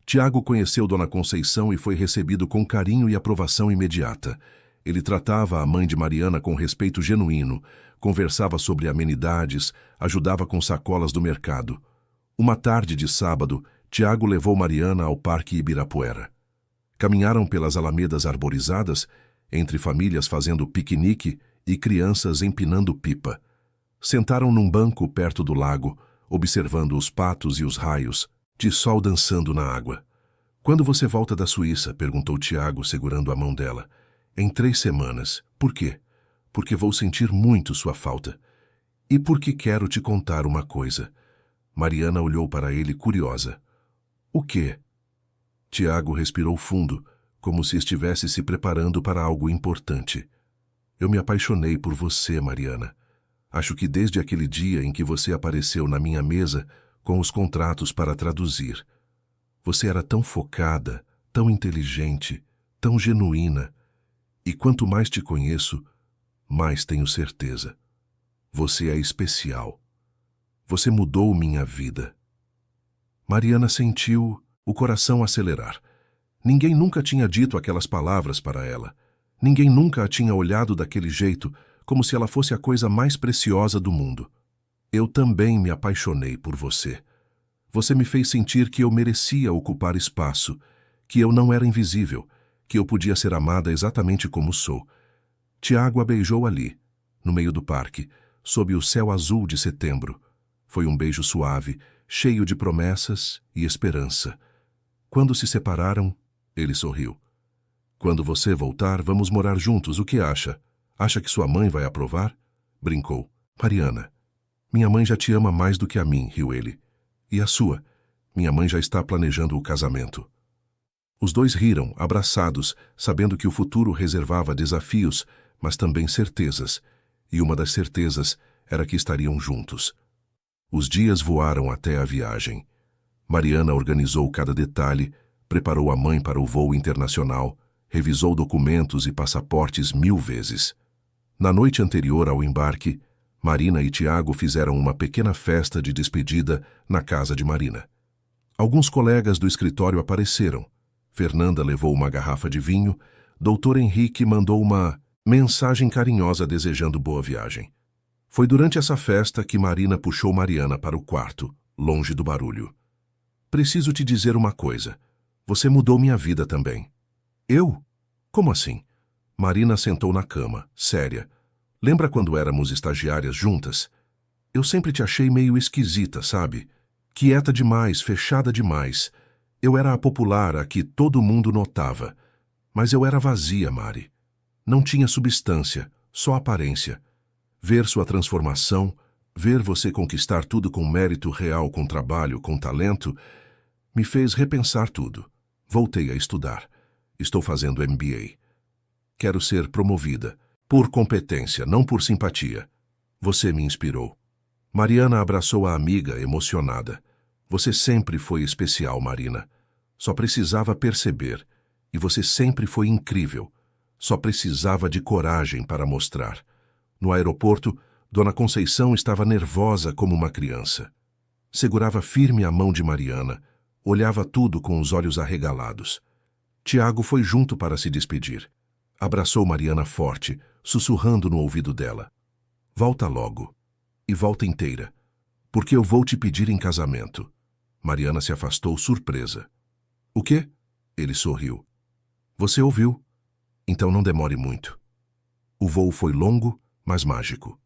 Tiago conheceu Dona Conceição e foi recebido com carinho e aprovação imediata. Ele tratava a mãe de Mariana com respeito genuíno, conversava sobre amenidades, ajudava com sacolas do mercado. Uma tarde de sábado, Tiago levou Mariana ao Parque Ibirapuera. Caminharam pelas alamedas arborizadas, entre famílias fazendo piquenique e crianças empinando pipa. Sentaram num banco perto do lago, observando os patos e os raios de sol dançando na água. "Quando você volta da Suíça?", perguntou Tiago, segurando a mão dela. "Em 3 semanas. Por quê?" "Porque vou sentir muito sua falta. E porque quero te contar uma coisa." Mariana olhou para ele curiosa. "O quê?" Tiago respirou fundo, como se estivesse se preparando para algo importante. "Eu me apaixonei por você, Mariana. Acho que desde aquele dia em que você apareceu na minha mesa com os contratos para traduzir. Você era tão focada, tão inteligente, tão genuína. E quanto mais te conheço, mais tenho certeza. Você é especial. Você mudou minha vida." Mariana sentiu o coração acelerar. Ninguém nunca tinha dito aquelas palavras para ela. Ninguém nunca a tinha olhado daquele jeito, como se ela fosse a coisa mais preciosa do mundo. "Eu também me apaixonei por você. Você me fez sentir que eu merecia ocupar espaço, que eu não era invisível, que eu podia ser amada exatamente como sou." Tiago a beijou ali, no meio do parque, sob o céu azul de setembro. Foi um beijo suave, cheio de promessas e esperança. Quando se separaram, ele sorriu. "Quando você voltar, vamos morar juntos, o que acha? Acha que sua mãe vai aprovar?" Brincou. "Mariana, minha mãe já te ama mais do que a mim", riu ele. "E a sua? Minha mãe já está planejando o casamento." Os dois riram, abraçados, sabendo que o futuro reservava desafios, mas também certezas, e uma das certezas era que estariam juntos. Os dias voaram até a viagem. Mariana organizou cada detalhe, preparou a mãe para o voo internacional, revisou documentos e passaportes 1000 vezes. Na noite anterior ao embarque, Marina e Tiago fizeram uma pequena festa de despedida na casa de Marina. Alguns colegas do escritório apareceram. Fernanda levou uma garrafa de vinho, Dr. Henrique mandou uma mensagem carinhosa desejando boa viagem. Foi durante essa festa que Marina puxou Mariana para o quarto, longe do barulho. "Preciso te dizer uma coisa. Você mudou minha vida também." "Eu? Como assim?" Marina sentou na cama, séria. "Lembra quando éramos estagiárias juntas? Eu sempre te achei meio esquisita, sabe? Quieta demais, fechada demais. Eu era a popular, a que todo mundo notava. Mas eu era vazia, Mari. Não tinha substância, só aparência. Ver sua transformação, ver você conquistar tudo com mérito real, com trabalho, com talento, me fez repensar tudo. Voltei a estudar. Estou fazendo MBA. Quero ser promovida, por competência, não por simpatia. Você me inspirou." Mariana abraçou a amiga, emocionada. "Você sempre foi especial, Marina. Só precisava perceber. E você sempre foi incrível. Só precisava de coragem para mostrar." No aeroporto, Dona Conceição estava nervosa como uma criança. Segurava firme a mão de Mariana, olhava tudo com os olhos arregalados. Tiago foi junto para se despedir. Abraçou Mariana forte, sussurrando no ouvido dela. "Volta logo. E volta inteira. Porque eu vou te pedir em casamento." Mariana se afastou surpresa. "O quê?" Ele sorriu. "Você ouviu? Então não demore muito." O voo foi longo, mas mágico.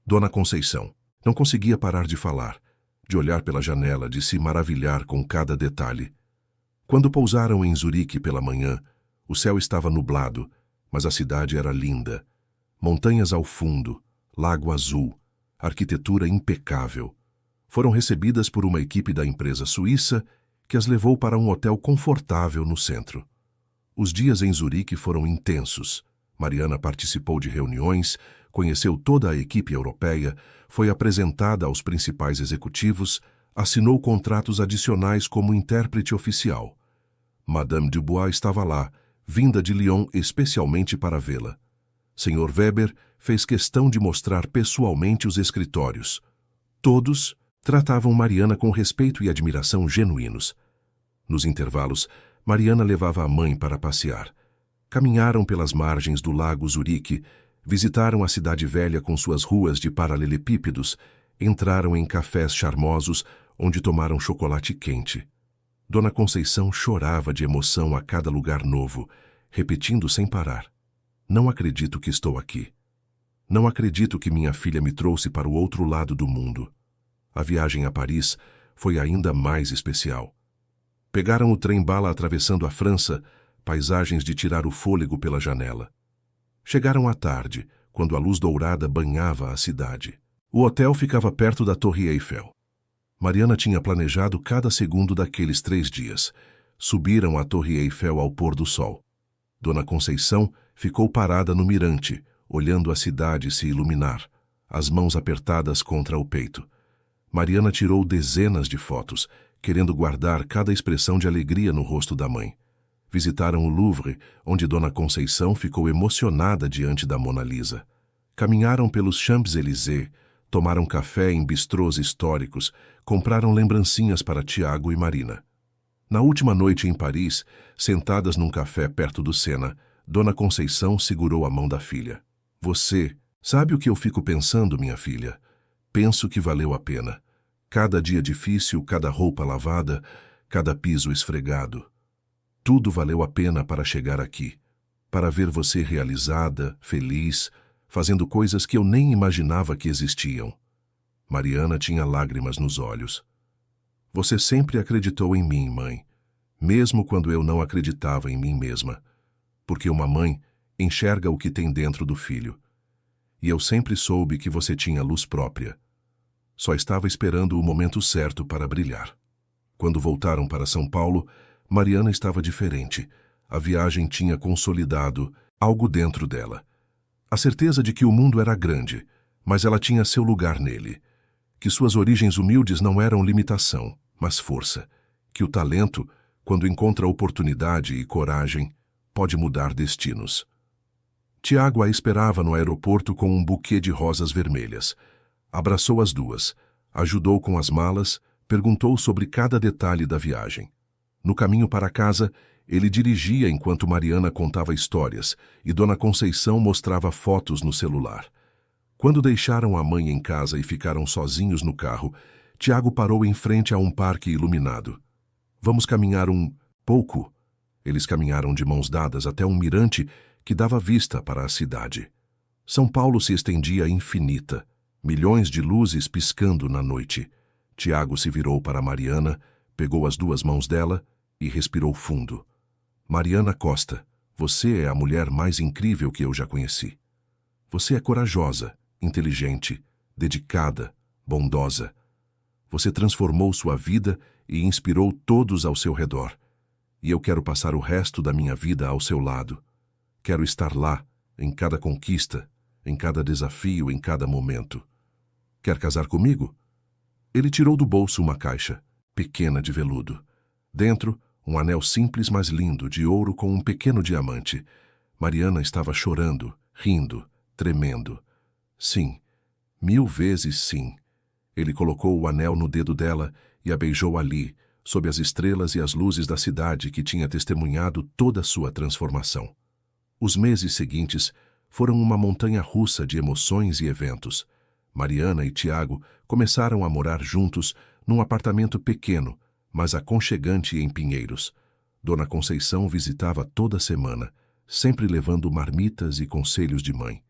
Dona Conceição não conseguia parar de falar, de olhar pela janela, de se maravilhar com cada detalhe. Quando pousaram em Zurique pela manhã, o céu estava nublado, mas a cidade era linda. Montanhas ao fundo, lago azul, arquitetura impecável. Foram recebidas por uma equipe da empresa suíça que as levou para um hotel confortável no centro. Os dias em Zurique foram intensos. Mariana participou de reuniões, conheceu toda a equipe europeia, foi apresentada aos principais executivos, assinou contratos adicionais como intérprete oficial. Madame Dubois estava lá, vinda de Lyon especialmente para vê-la. Sr. Weber fez questão de mostrar pessoalmente os escritórios. Todos tratavam Mariana com respeito e admiração genuínos. Nos intervalos, Mariana levava a mãe para passear. Caminharam pelas margens do lago Zurique, visitaram a cidade velha com suas ruas de paralelepípedos, entraram em cafés charmosos onde tomaram chocolate quente. Dona Conceição chorava de emoção a cada lugar novo, repetindo sem parar: "Não acredito que estou aqui. Não acredito que minha filha me trouxe para o outro lado do mundo." A viagem a Paris foi ainda mais especial. Pegaram o trem-bala atravessando a França, paisagens de tirar o fôlego pela janela. Chegaram à tarde, quando a luz dourada banhava a cidade. O hotel ficava perto da Torre Eiffel. Mariana tinha planejado cada segundo daqueles 3 dias. Subiram a Torre Eiffel ao pôr do sol. Dona Conceição ficou parada no mirante, olhando a cidade se iluminar, as mãos apertadas contra o peito. Mariana tirou dezenas de fotos, querendo guardar cada expressão de alegria no rosto da mãe. Visitaram o Louvre, onde Dona Conceição ficou emocionada diante da Mona Lisa. Caminharam pelos Champs-Élysées, tomaram café em bistrôs históricos, compraram lembrancinhas para Tiago e Marina. Na última noite em Paris, sentadas num café perto do Sena, Dona Conceição segurou a mão da filha. "Você sabe o que eu fico pensando, minha filha? Penso que valeu a pena. Cada dia difícil, cada roupa lavada, cada piso esfregado. Tudo valeu a pena para chegar aqui, para ver você realizada, feliz, fazendo coisas que eu nem imaginava que existiam." Mariana tinha lágrimas nos olhos. "Você sempre acreditou em mim, mãe, mesmo quando eu não acreditava em mim mesma, porque uma mãe enxerga o que tem dentro do filho. E eu sempre soube que você tinha luz própria. Só estava esperando o momento certo para brilhar." Quando voltaram para São Paulo, Mariana estava diferente. A viagem tinha consolidado algo dentro dela. A certeza de que o mundo era grande, mas ela tinha seu lugar nele. Que suas origens humildes não eram limitação, mas força. Que o talento, quando encontra oportunidade e coragem, pode mudar destinos. Tiago a esperava no aeroporto com um buquê de rosas vermelhas. Abraçou as duas, ajudou com as malas, perguntou sobre cada detalhe da viagem. No caminho para casa, ele dirigia enquanto Mariana contava histórias e Dona Conceição mostrava fotos no celular. Quando deixaram a mãe em casa e ficaram sozinhos no carro, Tiago parou em frente a um parque iluminado. "Vamos caminhar um pouco?" Eles caminharam de mãos dadas até um mirante que dava vista para a cidade. São Paulo se estendia infinita, milhões de luzes piscando na noite. Tiago se virou para Mariana, pegou as 2 mãos dela e respirou fundo. "Mariana Costa, você é a mulher mais incrível que eu já conheci. Você é corajosa, inteligente, dedicada, bondosa. Você transformou sua vida e inspirou todos ao seu redor. E eu quero passar o resto da minha vida ao seu lado. Quero estar lá, em cada conquista, em cada desafio, em cada momento. Quer casar comigo?" Ele tirou do bolso uma caixa, pequena de veludo. Dentro, um anel simples mas lindo, de ouro com um pequeno diamante. Mariana estava chorando, rindo, tremendo. Sim, 1000 vezes sim. Ele colocou o anel no dedo dela e a beijou ali, sob as estrelas e as luzes da cidade que tinha testemunhado toda a sua transformação. Os meses seguintes foram uma montanha-russa de emoções e eventos. Mariana e Tiago começaram a morar juntos num apartamento pequeno, mas aconchegante em Pinheiros. Dona Conceição visitava toda semana, sempre levando marmitas e conselhos de mãe.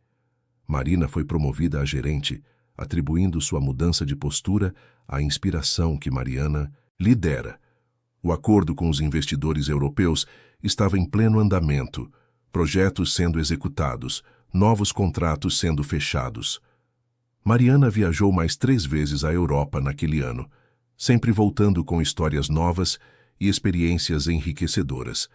Marina foi promovida a gerente, atribuindo sua mudança de postura à inspiração que Mariana lhe dera. O acordo com os investidores europeus estava em pleno andamento, projetos sendo executados, novos contratos sendo fechados. Mariana viajou mais 3 vezes à Europa naquele ano, sempre voltando com histórias novas e experiências enriquecedoras,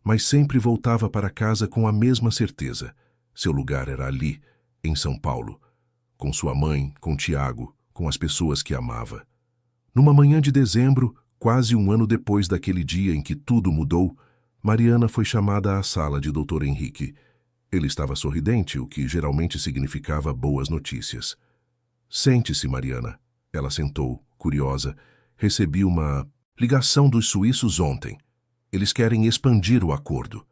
mas sempre voltava para casa com a mesma certeza: seu lugar era ali, em São Paulo, com sua mãe, com Tiago, com as pessoas que amava. Numa manhã de dezembro, quase um ano depois daquele dia em que tudo mudou, Mariana foi chamada à sala de Dr. Henrique. Ele estava sorridente, o que geralmente significava boas notícias. "Sente-se, Mariana." Ela sentou, curiosa. "Recebi uma ligação dos suíços ontem. Eles querem expandir o acordo.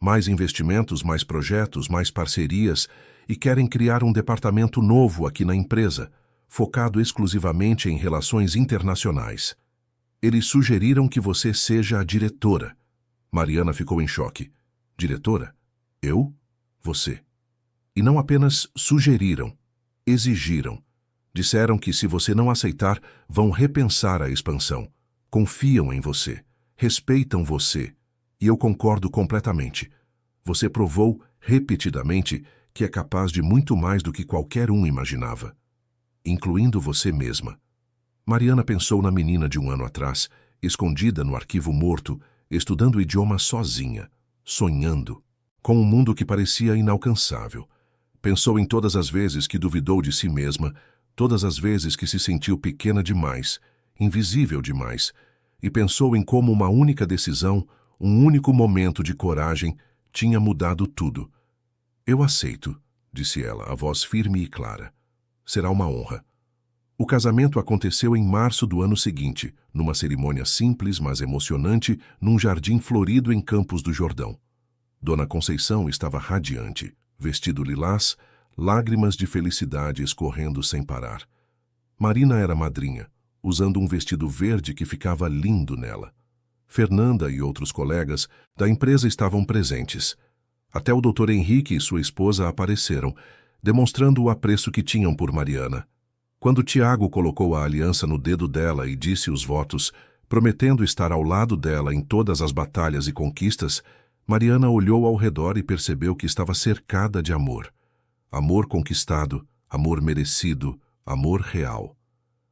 Mais investimentos, mais projetos, mais parcerias e querem criar um departamento novo aqui na empresa, focado exclusivamente em relações internacionais." Eles sugeriram que você seja a diretora. Mariana ficou em choque. Diretora? Eu? Você. E não apenas sugeriram, exigiram. Disseram que se você não aceitar, vão repensar a expansão. Confiam em você, respeitam você. E eu concordo completamente. Você provou, repetidamente, que é capaz de muito mais do que qualquer um imaginava, incluindo você mesma. Mariana pensou na menina de um ano atrás, escondida no arquivo morto, estudando o idioma sozinha, sonhando, com um mundo que parecia inalcançável. Pensou em todas as vezes que duvidou de si mesma, todas as vezes que se sentiu pequena demais, invisível demais, e pensou em como uma única decisão, um único momento de coragem, tinha mudado tudo. Eu aceito, disse ela, a voz firme e clara. Será uma honra. O casamento aconteceu em março do ano seguinte, numa cerimônia simples, mas emocionante, num jardim florido em Campos do Jordão. Dona Conceição estava radiante, vestido lilás, lágrimas de felicidade escorrendo sem parar. Marina era madrinha, usando um vestido verde que ficava lindo nela. Fernanda e outros colegas da empresa estavam presentes. Até o Dr. Henrique e sua esposa apareceram, demonstrando o apreço que tinham por Mariana. Quando Tiago colocou a aliança no dedo dela e disse os votos, prometendo estar ao lado dela em todas as batalhas e conquistas, Mariana olhou ao redor e percebeu que estava cercada de amor. Amor conquistado, amor merecido, amor real.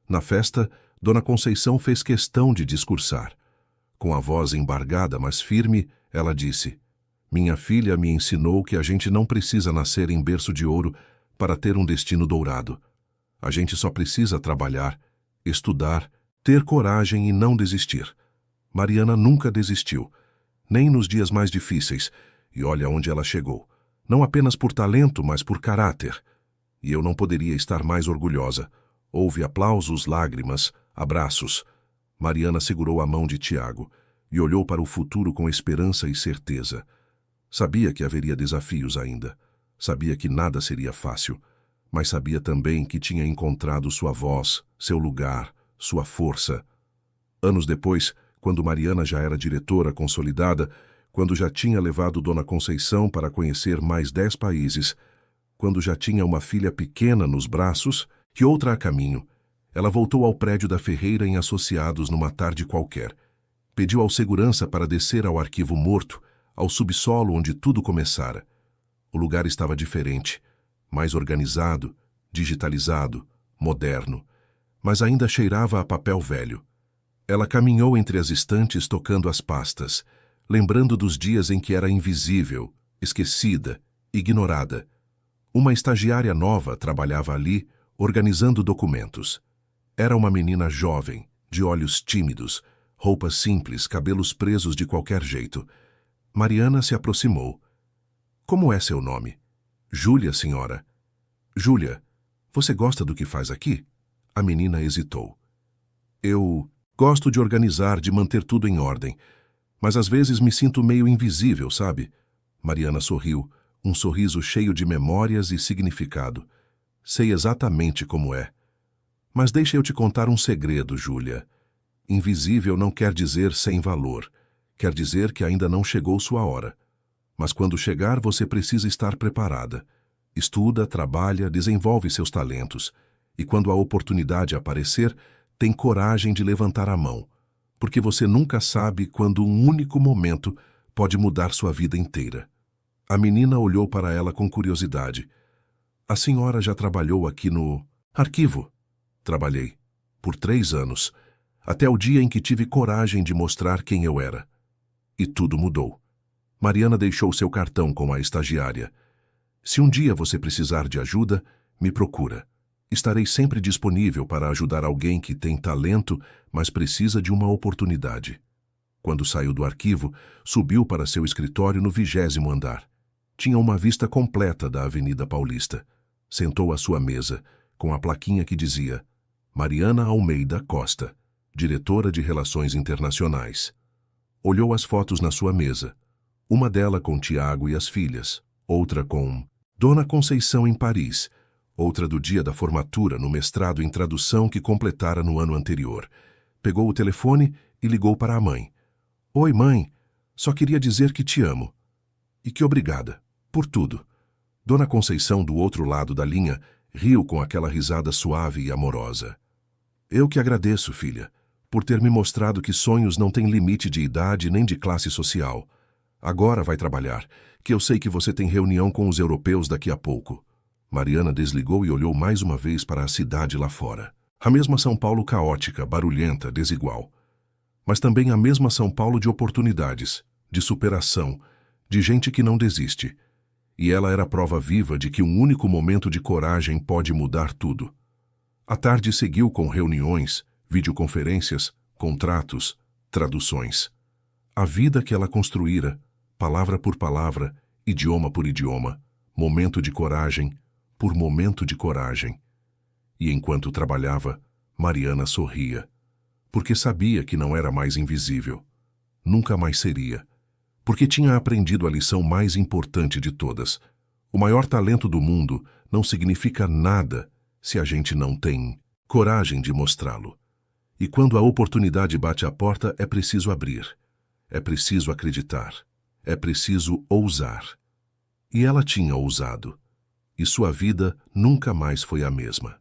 Na festa, Dona Conceição fez questão de discursar. Com a voz embargada, mas firme, ela disse: "Minha filha me ensinou que a gente não precisa nascer em berço de ouro para ter um destino dourado. A gente só precisa trabalhar, estudar, ter coragem e não desistir." Mariana nunca desistiu, nem nos dias mais difíceis, e olha onde ela chegou. Não apenas por talento, mas por caráter. E eu não poderia estar mais orgulhosa. Houve aplausos, lágrimas, abraços. Mariana segurou a mão de Tiago e olhou para o futuro com esperança e certeza. Sabia que haveria desafios ainda. Sabia que nada seria fácil. Mas sabia também que tinha encontrado sua voz, seu lugar, sua força. Anos depois, quando Mariana já era diretora consolidada, quando já tinha levado Dona Conceição para conhecer mais 10 países, quando já tinha uma filha pequena nos braços e outra a caminho, ela voltou ao prédio da Ferreira em Associados numa tarde qualquer. Pediu ao segurança para descer ao arquivo morto, ao subsolo onde tudo começara. O lugar estava diferente, mais organizado, digitalizado, moderno, mas ainda cheirava a papel velho. Ela caminhou entre as estantes tocando as pastas, lembrando dos dias em que era invisível, esquecida, ignorada. Uma estagiária nova trabalhava ali, organizando documentos. Era uma menina jovem, de olhos tímidos, roupas simples, cabelos presos de qualquer jeito. Mariana se aproximou. "Como é seu nome?" "Júlia, senhora." "Júlia, você gosta do que faz aqui?" A menina hesitou. "Eu gosto de organizar, de manter tudo em ordem, mas às vezes me sinto meio invisível, sabe?" Mariana sorriu, um sorriso cheio de memórias e significado. "Sei exatamente como é. Mas deixa eu te contar um segredo, Júlia. Invisível não quer dizer sem valor. Quer dizer que ainda não chegou sua hora. Mas quando chegar, você precisa estar preparada. Estuda, trabalha, desenvolve seus talentos. E quando a oportunidade aparecer, tem coragem de levantar a mão. Porque você nunca sabe quando um único momento pode mudar sua vida inteira." A menina olhou para ela com curiosidade. "A senhora já trabalhou aqui no arquivo?" "Trabalhei. Por 3 anos. Até o dia em que tive coragem de mostrar quem eu era. E tudo mudou." Mariana deixou seu cartão com a estagiária. "Se um dia você precisar de ajuda, me procura. Estarei sempre disponível para ajudar alguém que tem talento, mas precisa de uma oportunidade." Quando saiu do arquivo, subiu para seu escritório no 20º andar. Tinha uma vista completa da Avenida Paulista. Sentou à sua mesa, com a plaquinha que dizia: "Mariana Almeida Costa, diretora de Relações Internacionais." Olhou as fotos na sua mesa. Uma dela com Tiago e as filhas, outra com Dona Conceição em Paris, outra do dia da formatura no mestrado em tradução que completara no ano anterior. Pegou o telefone e ligou para a mãe. Oi, mãe. Só queria dizer que te amo. E que obrigada. Por tudo. Dona Conceição, do outro lado da linha, riu com aquela risada suave e amorosa. Eu que agradeço, filha, por ter me mostrado que sonhos não têm limite de idade nem de classe social. Agora vai trabalhar, que eu sei que você tem reunião com os europeus daqui a pouco. Mariana desligou e olhou mais uma vez para a cidade lá fora. A mesma São Paulo caótica, barulhenta, desigual. Mas também a mesma São Paulo de oportunidades, de superação, de gente que não desiste. E ela era a prova viva de que um único momento de coragem pode mudar tudo. A tarde seguiu com reuniões, videoconferências, contratos, traduções. A vida que ela construíra, palavra por palavra, idioma por idioma, momento de coragem por momento de coragem. E enquanto trabalhava, Mariana sorria, porque sabia que não era mais invisível. Nunca mais seria, porque tinha aprendido a lição mais importante de todas. O maior talento do mundo não significa nada se a gente não tem coragem de mostrá-lo. E quando a oportunidade bate à porta, é preciso abrir. É preciso acreditar. É preciso ousar. E ela tinha ousado. E sua vida nunca mais foi a mesma.